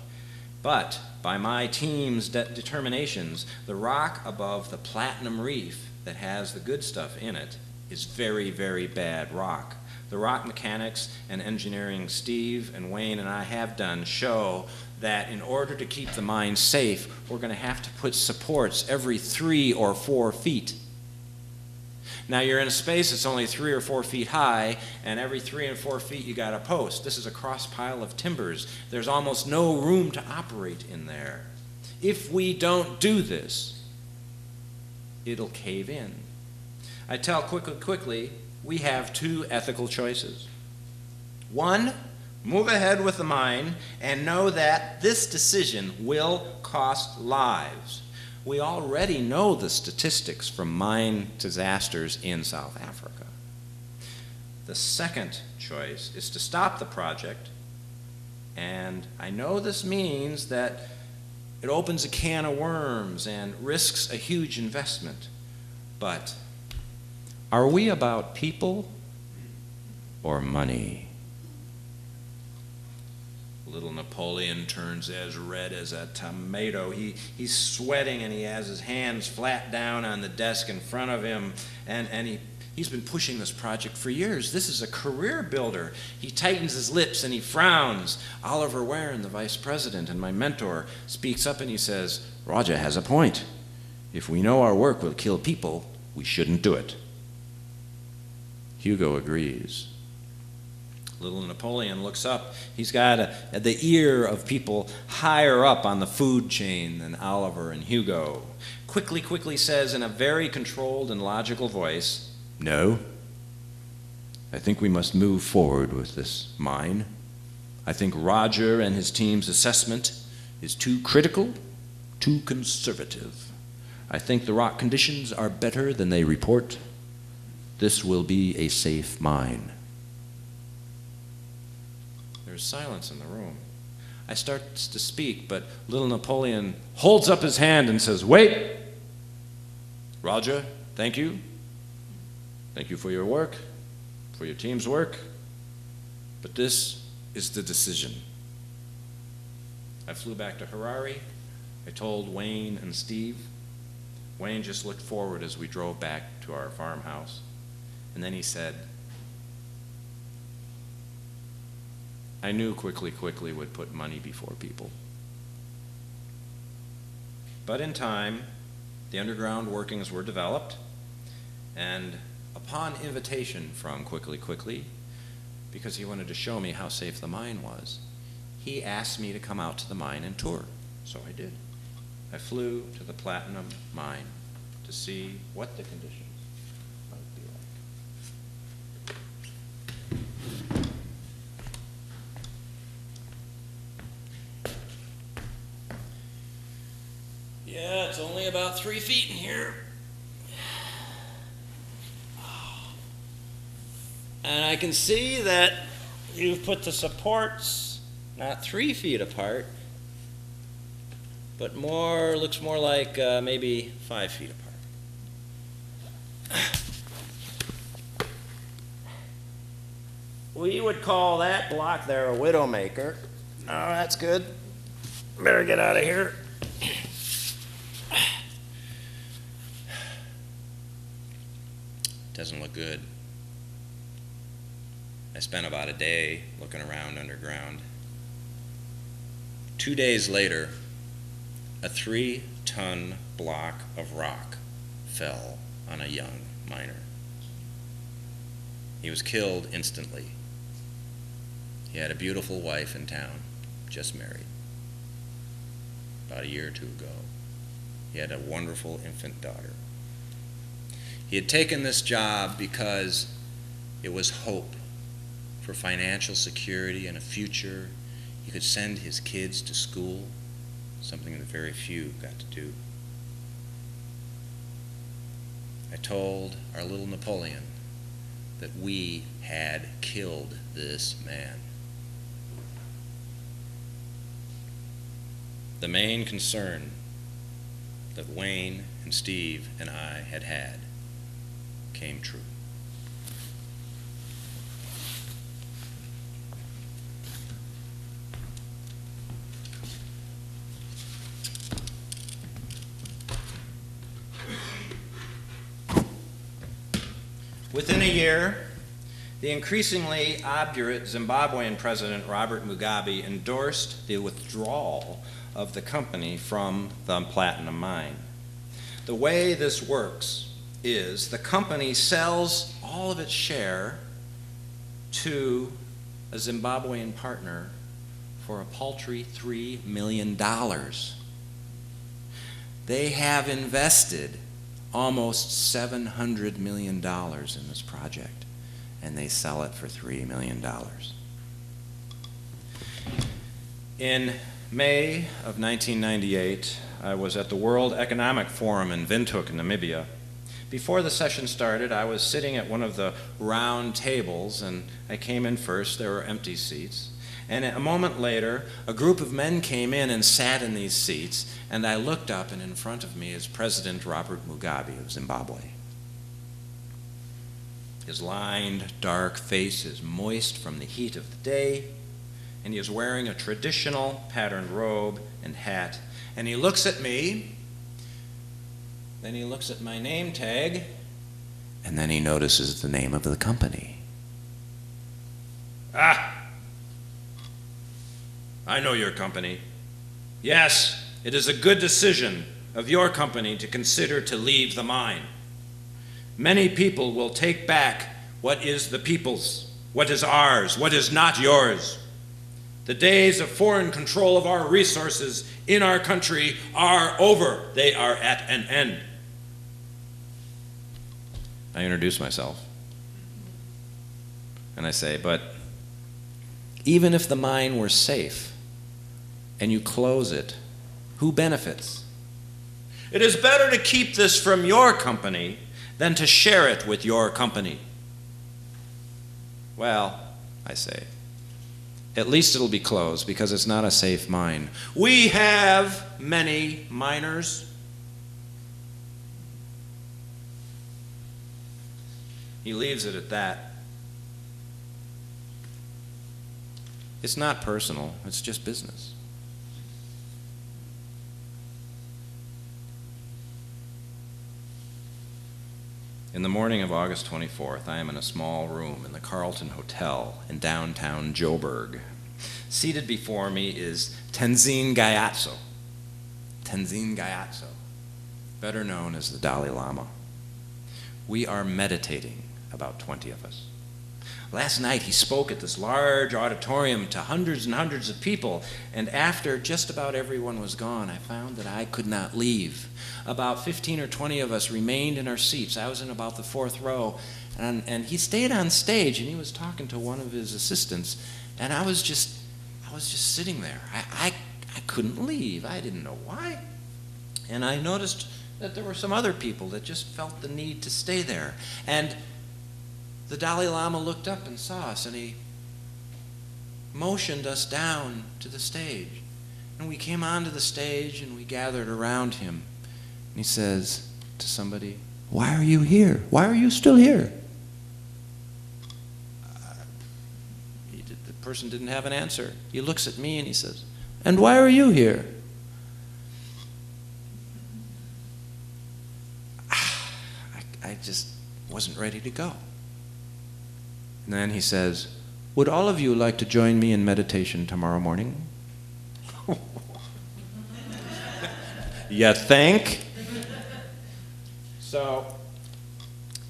But by my team's determinations, the rock above the Platinum Reef that has the good stuff in it is very, very bad rock. The rock mechanics and engineering Steve and Wayne and I have done show that in order to keep the mine safe, we're going to have to put supports every 3 or 4 feet. Now you're in a space that's only 3 or 4 feet high, and every 3 and 4 feet you got a post. This is a cross pile of timbers. There's almost no room to operate in there. If we don't do this, it'll cave in. I tell quickly, we have 2 ethical choices. 1, move ahead with the mine and know that this decision will cost lives. We already know the statistics from mine disasters in South Africa. The second choice is to stop the project, and I know this means that it opens a can of worms and risks a huge investment, but are we about people or money? Little Napoleon turns as red as a tomato. He's sweating and he has his hands flat down on the desk in front of him, and he's been pushing this project for years. This is a career builder. He tightens his lips and he frowns. Oliver Warren, the vice president and my mentor, speaks up and he says, "Roger has a point. If we know our work will kill people, we shouldn't do it." Hugo agrees. Little Napoleon looks up. He's got the ear of people higher up on the food chain than Oliver and Hugo. Quickly says in a very controlled and logical voice, "No, I think we must move forward with this mine. I think Roger and his team's assessment is too critical, too conservative. I think the rock conditions are better than they report. This will be a safe mine. There's silence in the room. I start to speak, but little Napoleon holds up his hand and says, "Wait! Roger, thank you. Thank you for your work, for your team's work. But this is the decision." I flew back to Harare. I told Wayne and Steve. Wayne just looked forward as we drove back to our farmhouse. And then he said, "I knew quickly would put money before people." But in time, the underground workings were developed, and upon invitation from Quickly, because he wanted to show me how safe the mine was, he asked me to come out to the mine and tour. So I did. I flew to the platinum mine to see what the conditions might be like. Yeah, it's only about 3 feet in here. And I can see that you've put the supports not 3 feet apart, but looks more like maybe 5 feet apart. We would call that block there a widowmaker. Oh, that's good. Better get out of here. Doesn't look good. I spent about a day looking around underground. 2 days later, a 3-ton block of rock fell on a young miner. He was killed instantly. He had a beautiful wife in town, just married, about a year or two ago. He had a wonderful infant daughter. He had taken this job because it was hope for financial security and a future. He could send his kids to school, something that very few got to do. I told our little Napoleon that we had killed this man. The main concern that Wayne and Steve and I had came true. Within a year, the increasingly obdurate Zimbabwean President Robert Mugabe endorsed the withdrawal of the company from the platinum mine. The way this works is the company sells all of its share to a Zimbabwean partner for a paltry $3 million. They have invested almost $700 million in this project, and they sell it for $3 million. In May of 1998, I was at the World Economic Forum in Windhoek, Namibia. Before the session started, I was sitting at one of the round tables, and I came in first. There were empty seats. And a moment later, a group of men came in and sat in these seats, and I looked up, and in front of me is President Robert Mugabe of Zimbabwe. His lined, dark face is moist from the heat of the day, and he is wearing a traditional patterned robe and hat. And he looks at me, then he looks at my name tag, and then he notices the name of the company. Ah! I know your company. Yes, it is a good decision of your company to consider to leave the mine. Many people will take back what is the people's, what is ours, what is not yours. The days of foreign control of our resources in our country are over. They are at an end. I introduce myself. And I say, but even if the mine were safe and you close it, who benefits? It is better to keep this from your company than to share it with your company. Well, I say, at least it'll be closed because it's not a safe mine. We have many miners. He leaves it at that. It's not personal, it's just business. In the morning of August 24th, I am in a small room in the Carlton Hotel in downtown Joburg. Seated before me is Tenzin Gyatso. Tenzin Gyatso, better known as the Dalai Lama. We are meditating, about 20 of us. Last night he spoke at this large auditorium to hundreds and hundreds of people, and after just about everyone was gone, I found that I could not leave. About 15 or 20 of us remained in our seats. I was in about the fourth row, and he stayed on stage, and he was talking to one of his assistants, and I was just sitting there. I couldn't leave. I didn't know why. And I noticed that there were some other people that just felt the need to stay there. And the Dalai Lama looked up and saw us, and he motioned us down to the stage. And we came onto the stage, and we gathered around him. And he says to somebody, "Why are you here? Why are you still here?" The person didn't have an answer. He looks at me, and he says, "And why are you here?" I just wasn't ready to go. And then he says, "Would all of you like to join me in meditation tomorrow morning?" You think? So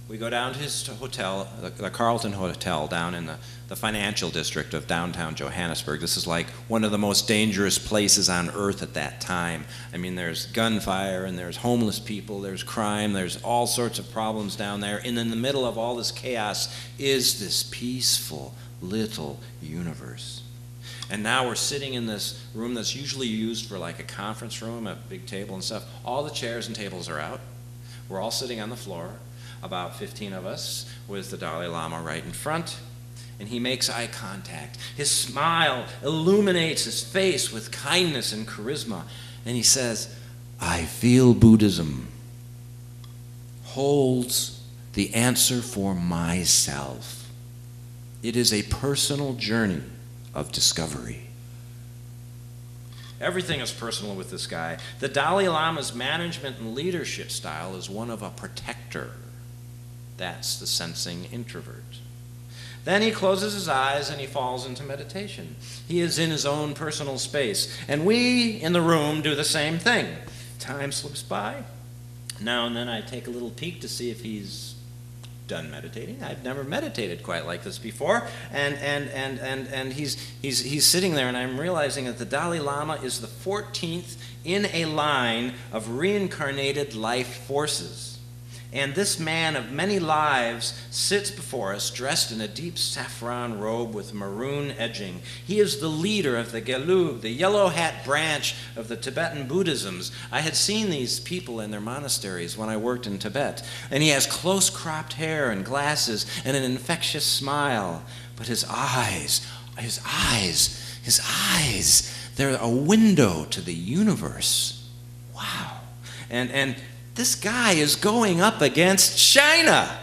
we go down to his hotel, the Carlton Hotel, down in the financial district of downtown Johannesburg. This is like one of the most dangerous places on earth at that time. I mean, there's gunfire, and there's homeless people, there's crime, there's all sorts of problems down there. And in the middle of all this chaos is this peaceful little universe. And now we're sitting in this room that's usually used for like a conference room, a big table and stuff. All the chairs and tables are out. We're all sitting on the floor, about 15 of us, with the Dalai Lama right in front. And he makes eye contact. His smile illuminates his face with kindness and charisma. And he says, "I feel Buddhism holds the answer for myself. It is a personal journey of discovery." Everything is personal with this guy. The Dalai Lama's management and leadership style is one of a protector. That's the sensing introvert. Then he closes his eyes and he falls into meditation. He is in his own personal space. And we in the room do the same thing. Time slips by. Now and then I take a little peek to see if he's done meditating. I've never meditated quite like this before. And he's sitting there, and I'm realizing that the Dalai Lama is the 14th in a line of reincarnated life forces. And this man of many lives sits before us dressed in a deep saffron robe with maroon edging. He is the leader of the Gelug, the yellow hat branch of the Tibetan Buddhisms. I had seen these people in their monasteries when I worked in Tibet. And he has close cropped hair and glasses and an infectious smile. But his eyes, they're a window to the universe. Wow. And this guy is going up against China.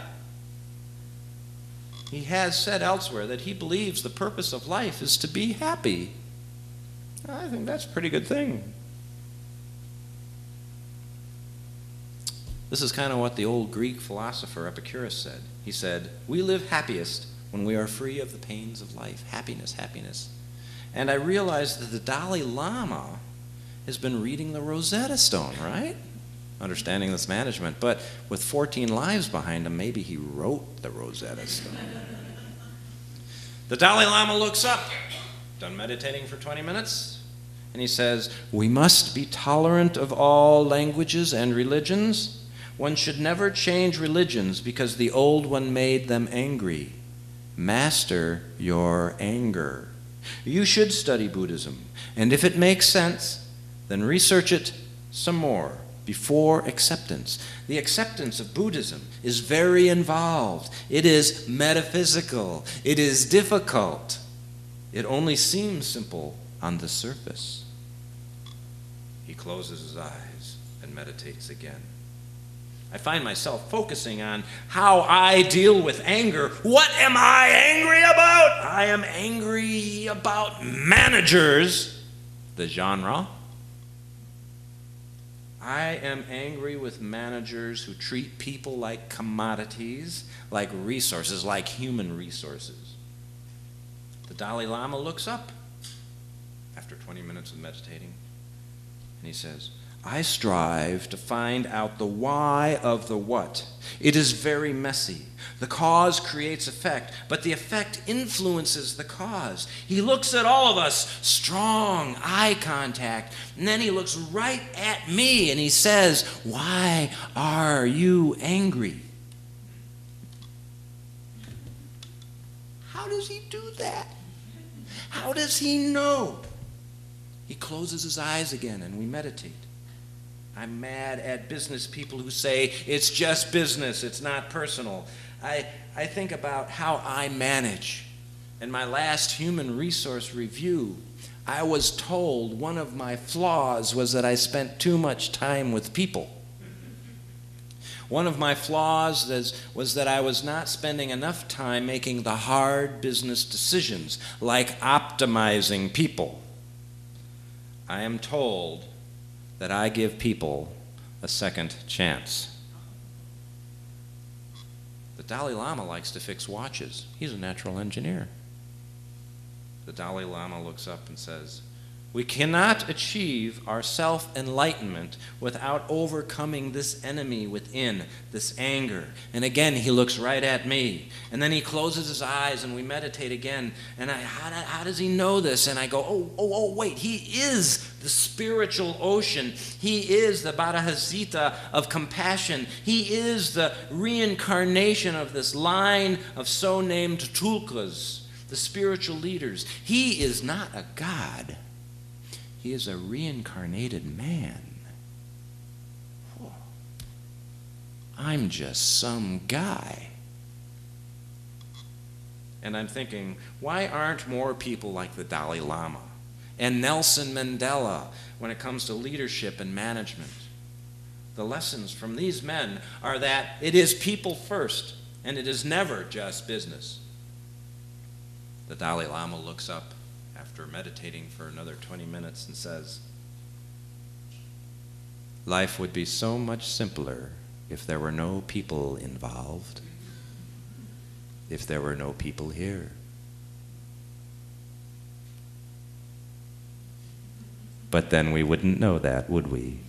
He has said elsewhere that he believes the purpose of life is to be happy. I think that's a pretty good thing. This is kind of what the old Greek philosopher Epicurus said. He said, "We live happiest when we are free of the pains of life." Happiness, happiness. And I realized that the Dalai Lama has been reading the Rosetta Stone, right? Understanding this management, but with 14 lives behind him, maybe he wrote the Rosetta Stone. The Dalai Lama looks up, done meditating for 20 minutes, and he says, "We must be tolerant of all languages and religions. One should never change religions because the old one made them angry. Master your anger. You should study Buddhism, and if it makes sense, then research it some more. before acceptance. The acceptance of Buddhism is very involved. It is metaphysical. It is difficult. It only seems simple on the surface. He closes his eyes and meditates again. I find myself focusing on how I deal with anger. What am I angry about? I am angry about managers, the genre. I am angry with managers who treat people like commodities, like resources, like human resources. The Dalai Lama looks up after 20 minutes of meditating, and he says, I strive to find out the why of the what. It is very messy. The cause creates effect, but the effect influences the cause. He looks at all of us, strong eye contact, and then he looks right at me and he says, why are you angry? How does he do that? How does he know? He closes his eyes again and we meditate. I'm mad at business people who say, it's just business, it's not personal. I think about how I manage. In my last human resource review, I was told one of my flaws was that I spent too much time with people. One of my flaws was that I was not spending enough time making the hard business decisions, like optimizing people. I am told that I give people a second chance. The Dalai Lama likes to fix watches. He's a natural engineer. The Dalai Lama looks up and says, we cannot achieve our self-enlightenment without overcoming this enemy within, this anger. And again, he looks right at me. And then he closes his eyes and we meditate again. And how does he know this? And I go, wait, he is the spiritual ocean. He is the Bharahasita of compassion. He is the reincarnation of this line of so-named tulkas, the spiritual leaders. He is not a god. He is a reincarnated man. Whoa. I'm just some guy. And I'm thinking, why aren't more people like the Dalai Lama and Nelson Mandela when it comes to leadership and management? The lessons from these men are that it is people first, and it is never just business. The Dalai Lama looks up after meditating for another 20 minutes and says, life would be so much simpler if there were no people involved, if there were no people here. But then we wouldn't know that, would we?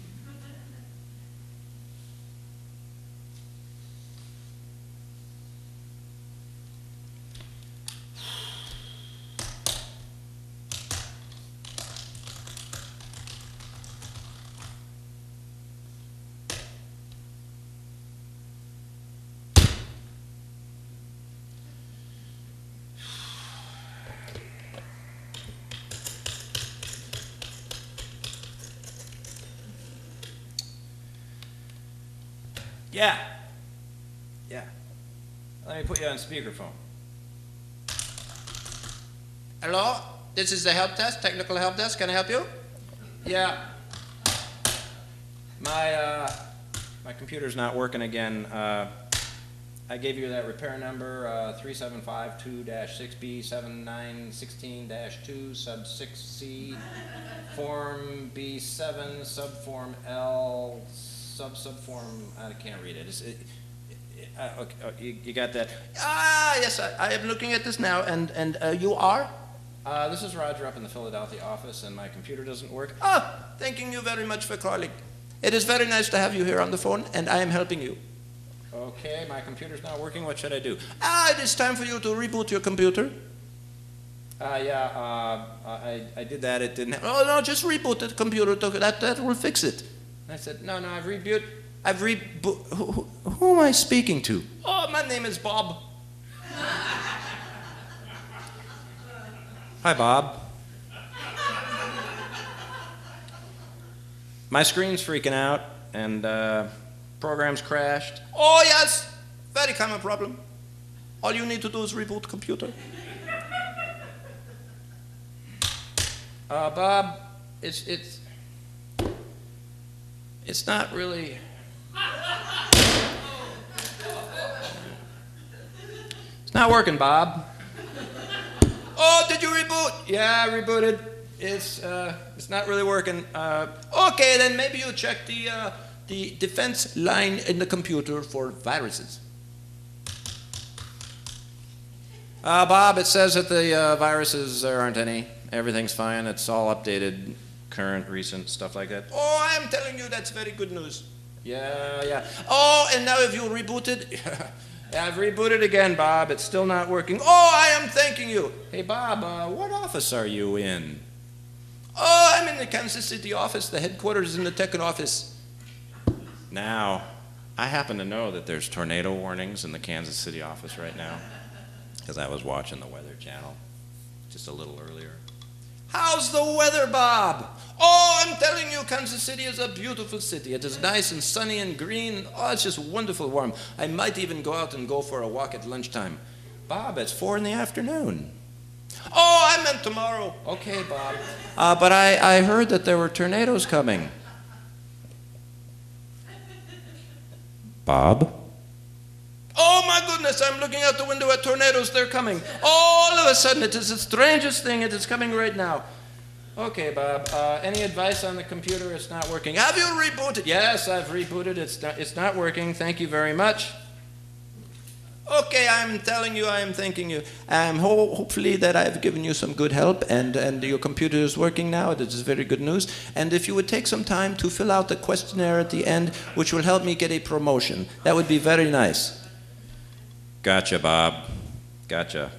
Yeah. Let me put you on speakerphone. Hello, this is the help desk, technical help desk. Can I help you? Yeah. My computer's not working again. I gave you that repair number, 3752-6B7916-2, sub 6C, form B7, subform L, subform, I can't read it. Okay, you got that? Yes, I am looking at this now, and you are? This is Roger up in the Philadelphia office, and my computer doesn't work. Thanking you very much for calling. It is very nice to have you here on the phone, and I am helping you. Okay, my computer's not working. What should I do? It is time for you to reboot your computer. I did that. It didn't. Oh, no, just reboot the computer. That will fix it. I said, no, I've rebooted. Who am I speaking to? Oh, my name is Bob. Hi, Bob. My screen's freaking out. and programs crashed. Oh, yes. Very common problem. All you need to do is reboot computer. Bob, it's not really. It's not working, Bob. Oh, did you reboot? Yeah, I rebooted. It's not really working. Okay, then maybe you check the defense line in the computer for viruses. Bob, it says that the viruses, there aren't any. Everything's fine. It's all updated, current, recent, stuff like that. Oh, I'm telling you, that's very good news. Yeah. Oh, and now if you rebooted, I've rebooted again, Bob. It's still not working. oh, I am thanking you. Hey, Bob, what office are you in? Oh, I'm in the Kansas City office. The headquarters is in the Tech office. Now, I happen to know that there's tornado warnings in the Kansas City office right now, because I was watching the Weather Channel just a little earlier. How's the weather, Bob? Oh, I'm telling you, Kansas City is a beautiful city. It is nice and sunny and green. Oh, it's just wonderful warm. I might even go out and go for a walk at lunchtime. Bob, it's 4 p.m. Oh, I meant tomorrow. Okay, Bob. But I heard that there were tornadoes coming. Bob? Oh, my goodness, I'm looking out the window at tornadoes. They're coming. All of a sudden, it is the strangest thing. It is coming right now. Okay, Bob. Any advice on the computer? It's not working. Have you rebooted? Yes, I've rebooted. It's not working. Thank you very much. Okay, I'm telling you, I am thanking you. Hopefully that I've given you some good help, and your computer is working now. This is very good news. And if you would take some time to fill out the questionnaire at the end, which will help me get a promotion, that would be very nice. Gotcha, Bob. Gotcha.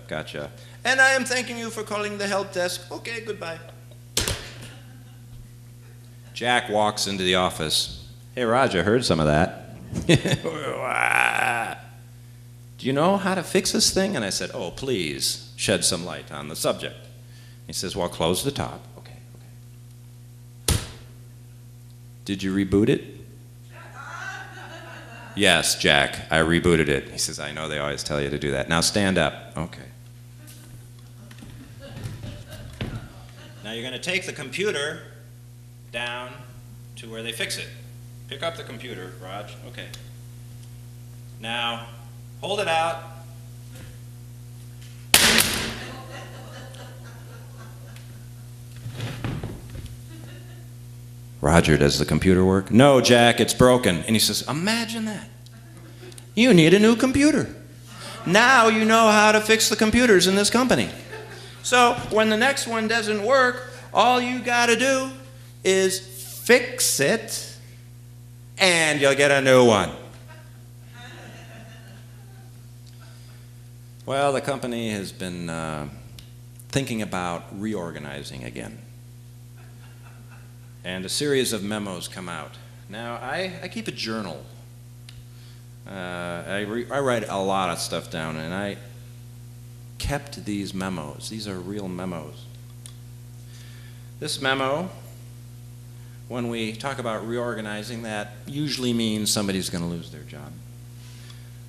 And I am thanking you for calling the help desk. Okay, goodbye. Jack walks into the office. Hey, Roger, heard some of that. Do you know how to fix this thing? And I said, oh, please shed some light on the subject. He says, well, close the top. Okay. Did you reboot it? Yes, Jack, I rebooted it. He says, I know they always tell you to do that. Now stand up. Okay. Now you're going to take the computer down to where they fix it. Pick up the computer, Raj. Okay. Now, hold it out. Roger, does the computer work? No, Jack, it's broken. And he says, imagine that. You need a new computer. Now you know how to fix the computers in this company. So when the next one doesn't work, all you got to do is fix it, and you'll get a new one. Well, the company has been thinking about reorganizing again. And a series of memos come out. Now, I keep a journal. I write a lot of stuff down, and I kept these memos. These are real memos. This memo, when we talk about reorganizing, that usually means somebody's going to lose their job.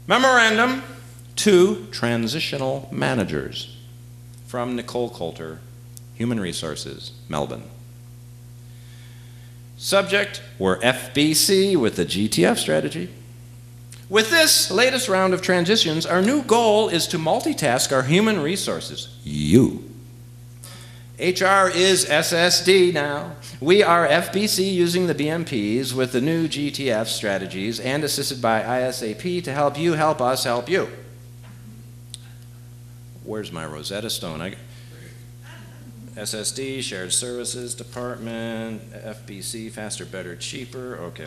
Memorandum to transitional managers from Nicole Coulter, Human Resources, Melbourne. Subject, we're FBC with the GTF strategy. With this latest round of transitions, our new goal is to multitask our human resources. You. HR is SSD now. We are FBC using the BMPs with the new GTF strategies and assisted by ISAP to help you help us help you. Where's my Rosetta Stone? SSD, Shared Services Department, FBC, faster, better, cheaper. Okay.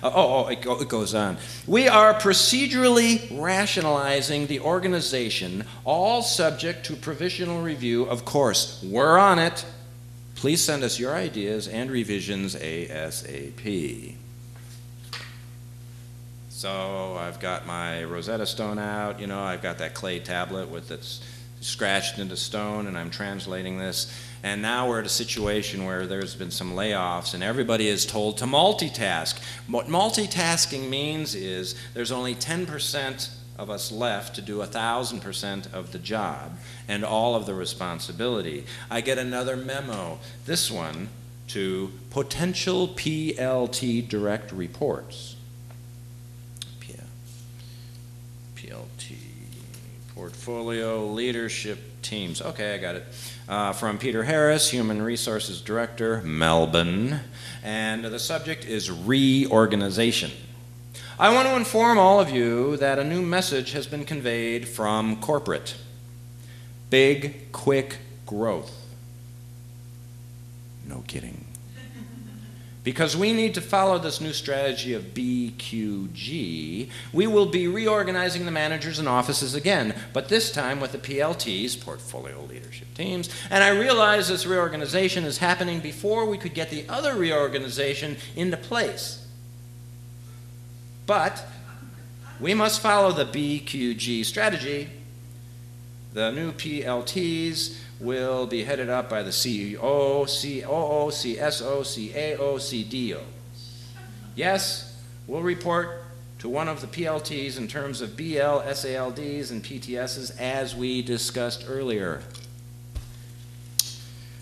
It goes on. We are procedurally rationalizing the organization, all subject to provisional review. Of course, we're on it. Please send us your ideas and revisions ASAP. So I've got my Rosetta Stone out. You know, I've got that clay tablet with its scratched into stone, and I'm translating this. And now we're at a situation where there's been some layoffs, and everybody is told to multitask. What multitasking means is there's only 10% of us left to do 1,000% of the job and all of the responsibility. I get another memo, this one, to potential PLT direct reports. PLT, portfolio leadership teams. Okay, I got it. From Peter Harris, Human Resources Director, Melbourne. And the subject is reorganization. I want to inform all of you that a new message has been conveyed from corporate. Big, quick growth. No kidding. Because we need to follow this new strategy of BQG, we will be reorganizing the managers and offices again, but this time with the PLTs, portfolio leadership teams, and I realize this reorganization is happening before we could get the other reorganization into place. But we must follow the BQG strategy. The new PLTs will be headed up by the CEO, COO, CSO, CAO, CDO. Yes, we'll report to one of the PLTs in terms of BL, SALDs, and PTSs as we discussed earlier.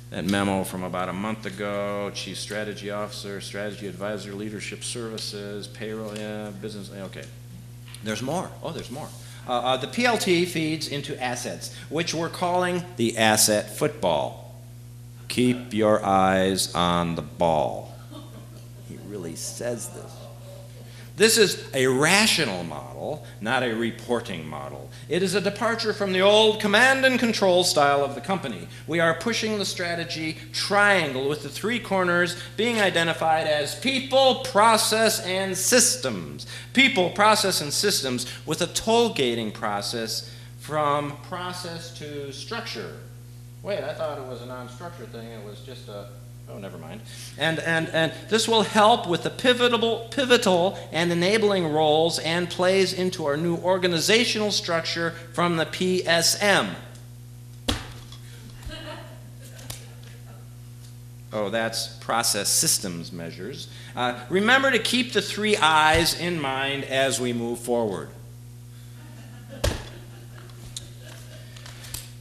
That memo from about a month ago, Chief Strategy Officer, Strategy Advisor, Leadership Services, Payroll, yeah, business, okay. There's more. Oh, there's more. The PLT feeds into assets, which we're calling the asset football. Keep your eyes on the ball. He really says this. This is a rational model, not a reporting model. It is a departure from the old command and control style of the company. We are pushing the strategy triangle with the three corners being identified as people, process, and systems. People, process, and systems with a toll gating process from process to structure. Wait, I thought it was a non-structure thing. It was just a... Oh, never mind. And this will help with the pivotal and enabling roles and plays into our new organizational structure from the PSM. Oh, that's process systems measures. Remember to keep the 3 I's in mind as we move forward.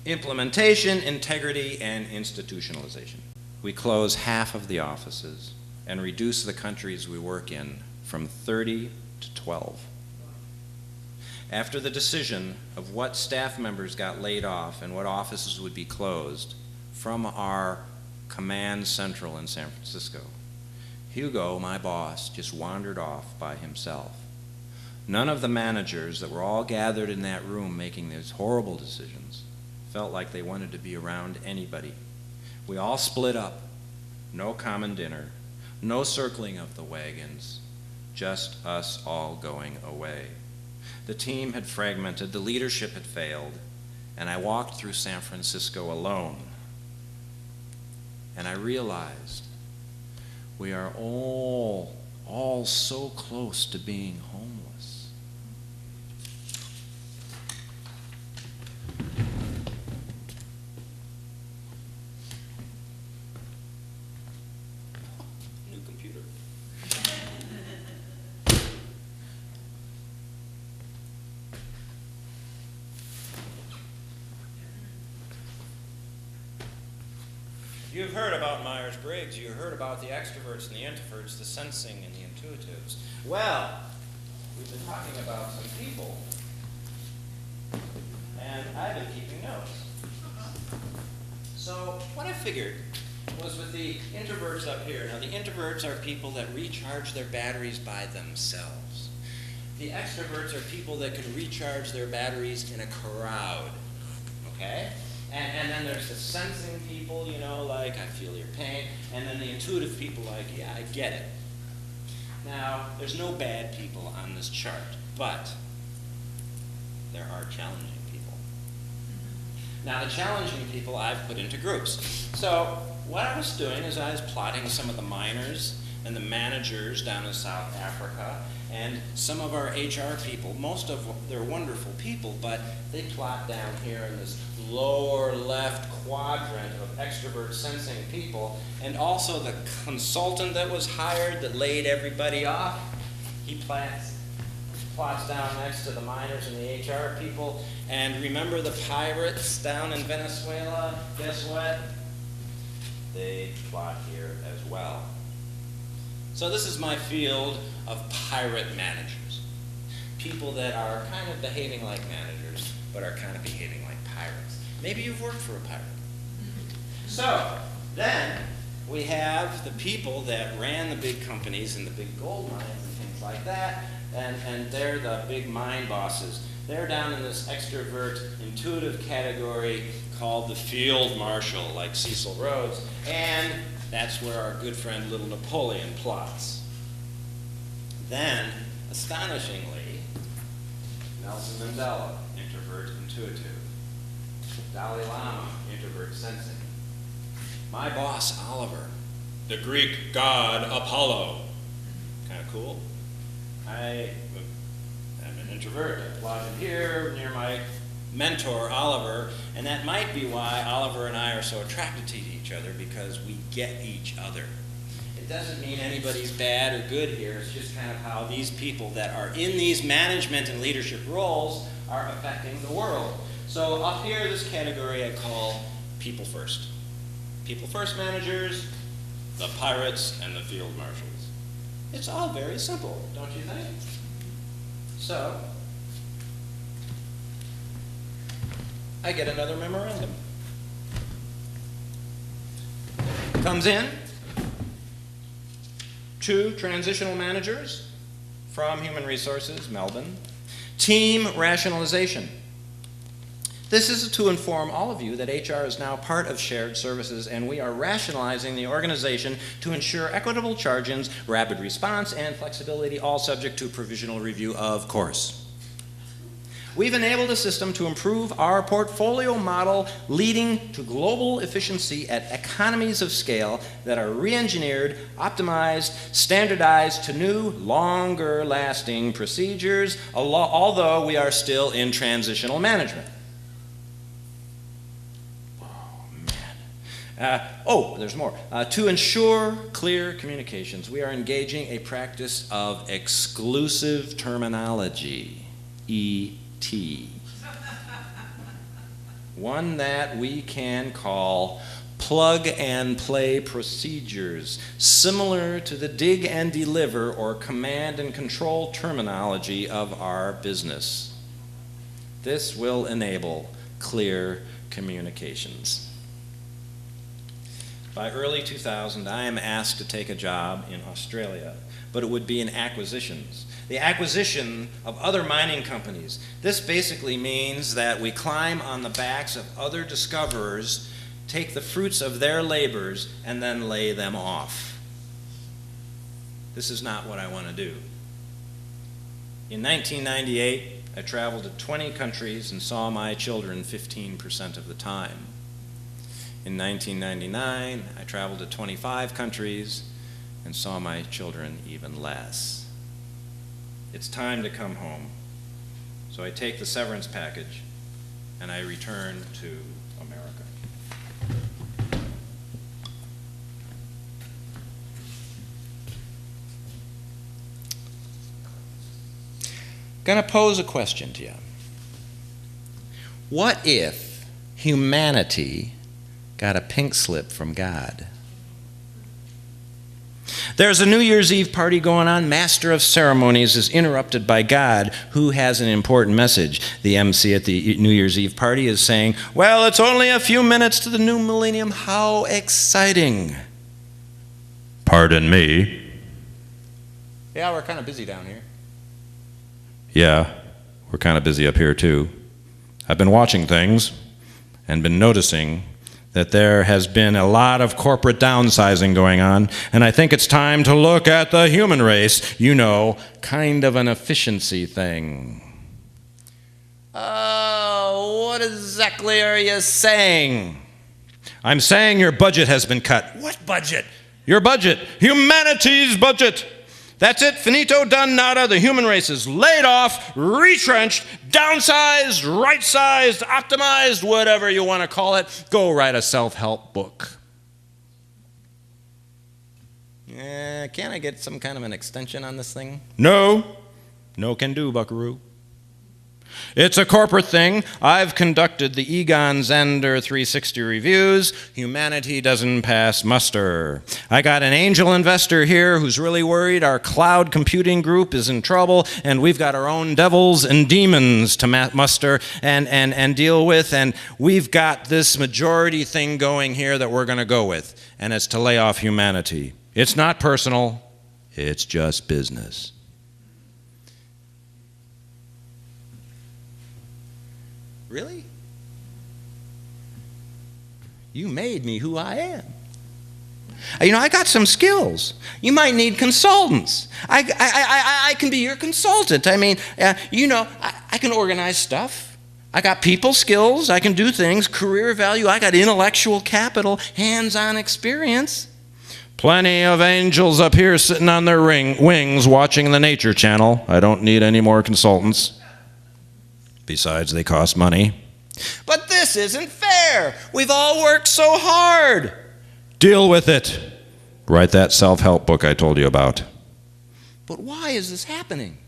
Implementation, integrity, and institutionalization. We close half of the offices and reduce the countries we work in from 30 to 12. After the decision of what staff members got laid off and what offices would be closed from our command central in San Francisco, Hugo, my boss, just wandered off by himself. None of the managers that were all gathered in that room making these horrible decisions felt like they wanted to be around anybody. We all split up. No common dinner. No circling of the wagons. Just us all going away. The team had fragmented. The leadership had failed. And I walked through San Francisco alone. And I realized we are all so close to being homeless. You've heard about Myers-Briggs. You heard about the extroverts and the introverts, the sensing and the intuitives. Well, we've been talking about some people, and I've been keeping notes. So what I figured was with the introverts up here. Now, the introverts are people that recharge their batteries by themselves. The extroverts are people that can recharge their batteries in a crowd, okay? And then there's the sensing people, you know, like, I feel your pain. And then the intuitive people, like, yeah, I get it. Now, there's no bad people on this chart, but there are challenging people. Now, the challenging people I've put into groups. So what I was doing is I was plotting some of the miners and the managers down in South Africa, and some of our HR people. Most of them, they're wonderful people, but they plot down here in this lower left quadrant of extrovert sensing people, and also the consultant that was hired that laid everybody off, he plots down next to the miners and the HR people. And remember the pirates down in Venezuela? Guess what? They plot here as well. So this is my field of pirate managers. People that are kind of behaving like managers, but are kind of behaving like pirates. Maybe you've worked for a pirate. So then we have the people that ran the big companies and the big gold mines and things like that, and they're the big mine bosses. They're down in this extrovert, intuitive category called the field marshal, like Cecil Rhodes, and that's where our good friend Little Napoleon plots. Then, astonishingly, Nelson Mandela, introvert, intuitive. Dalai Lama, introvert, sensing. My boss, Oliver, the Greek god Apollo. Kind of cool. I'm an introvert. I plot in here near my mentor, Oliver, and that might be why Oliver and I are so attracted to each other, because we get each other. It doesn't mean anybody's bad or good here. It's just kind of how these people that are in these management and leadership roles are affecting the world. So up here, this category I call people first. People first managers, the pirates, and the field marshals. It's all very simple, don't you think? So, I get another memorandum. Comes in, 2 transitional managers from Human Resources, Melbourne. Team rationalization. This is to inform all of you that HR is now part of shared services, and we are rationalizing the organization to ensure equitable charge-ins, rapid response, and flexibility, all subject to provisional review, of course. We've enabled a system to improve our portfolio model, leading to global efficiency at economies of scale that are re-engineered, optimized, standardized to new, longer-lasting procedures, although we are still in transitional management. There's more. To ensure clear communications, we are engaging a practice of exclusive terminology, ET. One that we can call plug and play procedures, similar to the dig and deliver or command and control terminology of our business. This will enable clear communications. By early 2000, I am asked to take a job in Australia, but it would be in acquisitions. The acquisition of other mining companies. This basically means that we climb on the backs of other discoverers, take the fruits of their labors, and then lay them off. This is not what I want to do. In 1998, I traveled to 20 countries and saw my children 15% of the time. In 1999, I traveled to 25 countries and saw my children even less. It's time to come home. So I take the severance package and I return to America. Gonna pose a question to you. What if humanity got a pink slip from God? There's a New Year's Eve party going on. Master of Ceremonies is interrupted by God, who has an important message. The MC at the New Year's Eve party is saying, "Well, it's only a few minutes to the new millennium. How exciting." "Pardon me." "Yeah, we're kind of busy down here." "Yeah, we're kind of busy up here too. I've been watching things and been noticing that there has been a lot of corporate downsizing going on, and I think it's time to look at the human race. You know, kind of an efficiency thing." "Oh, what exactly are you saying?" "I'm saying your budget has been cut." "What budget?" "Your budget. Humanity's budget. That's it, finito, done, nada. The human race is laid off, retrenched, downsized, right-sized, optimized, whatever you want to call it. Go write a self-help book. Can't I get some kind of an extension on this thing? No. No can do, buckaroo. It's a corporate thing. I've conducted the Egon Zehnder 360 reviews. Humanity doesn't pass muster. I got an angel investor here who's really worried our cloud computing group is in trouble, and we've got our own devils and demons to muster and deal with, and we've got this majority thing going here that we're going to go with, and it's to lay off humanity. It's not personal. It's just business. Really? You made me who I am. I got some skills. You might need consultants. I can be your consultant. I can organize stuff. I got people skills. I can do things. Career value. I got intellectual capital, hands-on experience. Plenty of angels up here sitting on their wings watching the Nature Channel. I don't need any more consultants. Besides, they cost money. But this isn't fair. We've all worked so hard. Deal with it. Write that self-help book I told you about. But why is this happening?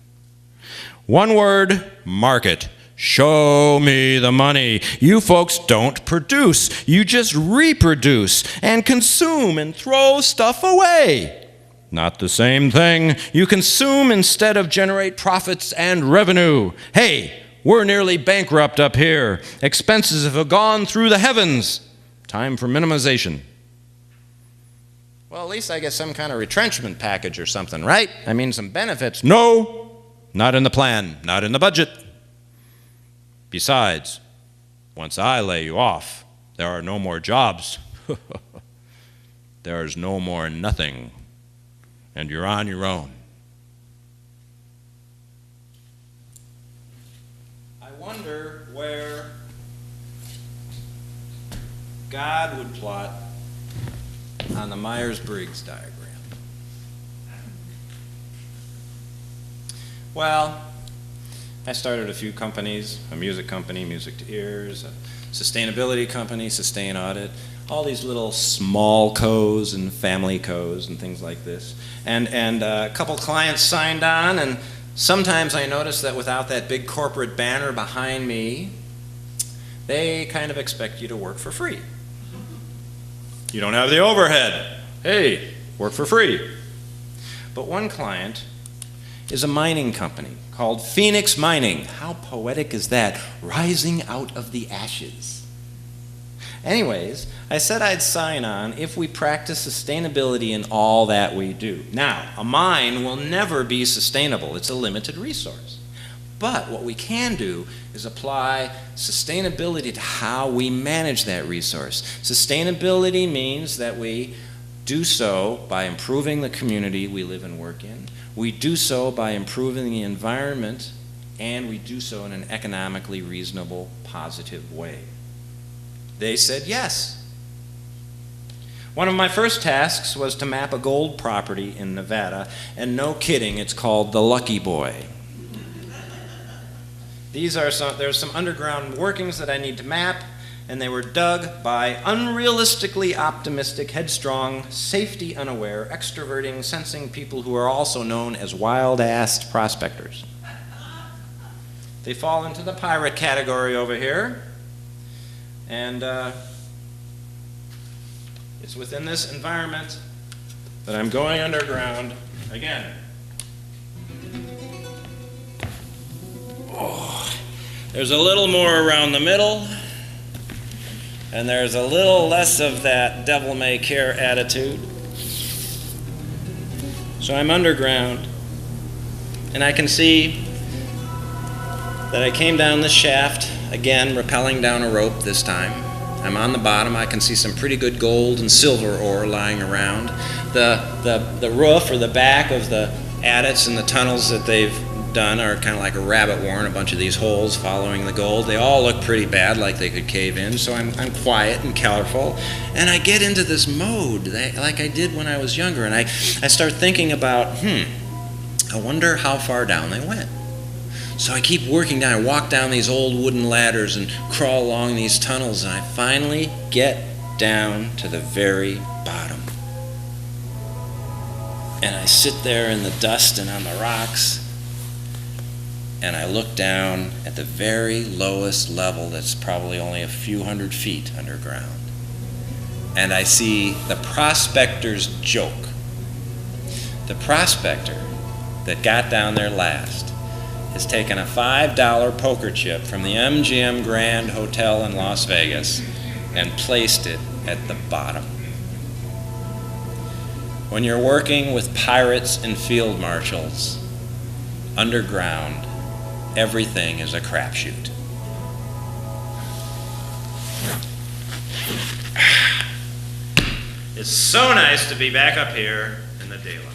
One word, market. Show me the money. You folks don't produce. You just reproduce and consume and throw stuff away. Not the same thing. You consume instead of generate profits and revenue. Hey, we're nearly bankrupt up here. Expenses have gone through the heavens. Time for minimization. Well, at least I get some kind of retrenchment package or something, right? Some benefits. No, not in the plan, not in the budget. Besides, once I lay you off, there are no more jobs. There's no more nothing. And you're on your own. I wonder where God would plot on the Myers-Briggs diagram. Well, I started a few companies, a music company, Music to Ears, a sustainability company, Sustain Audit, all these little small co's and family co's and things like this. And a couple clients signed on, and sometimes I notice that without that big corporate banner behind me, they kind of expect you to work for free. You don't have the overhead. Hey, work for free. But one client is a mining company called Phoenix Mining. How poetic is that? Rising out of the ashes. Anyways, I said I'd sign on if we practice sustainability in all that we do. Now, a mine will never be sustainable. It's a limited resource. But what we can do is apply sustainability to how we manage that resource. Sustainability means that we do so by improving the community we live and work in. We do so by improving the environment, and we do so in an economically reasonable, positive way. They said yes. One of my first tasks was to map a gold property in Nevada, and no kidding, it's called the Lucky Boy. There's some underground workings that I need to map, and they were dug by unrealistically optimistic, headstrong, safety unaware, extroverting, sensing people who are also known as wild-assed prospectors. They fall into the pirate category over here, and it's within this environment that I'm going underground again. Oh, there's a little more around the middle, and there's a little less of that devil may care attitude. So I'm underground, and I can see that I came down this shaft, again, rappelling down a rope this time. I'm on the bottom. I can see some pretty good gold and silver ore lying around. The roof or the back of the adits and the tunnels that they've done are kind of like a rabbit warren, a bunch of these holes following the gold. They all look pretty bad, like they could cave in, so I'm quiet and colorful. And I get into this mode like I did when I was younger, and I start thinking about, I wonder how far down they went. So I keep working down. I walk down these old wooden ladders and crawl along these tunnels, and I finally get down to the very bottom. And I sit there in the dust and on the rocks, and I look down at the very lowest level that's probably only a few hundred feet underground. And I see the prospector's joke. The prospector that got down there last has taken a $5 poker chip from the MGM Grand Hotel in Las Vegas and placed it at the bottom. When you're working with pirates and field marshals, underground, everything is a crapshoot. It's so nice to be back up here in the daylight.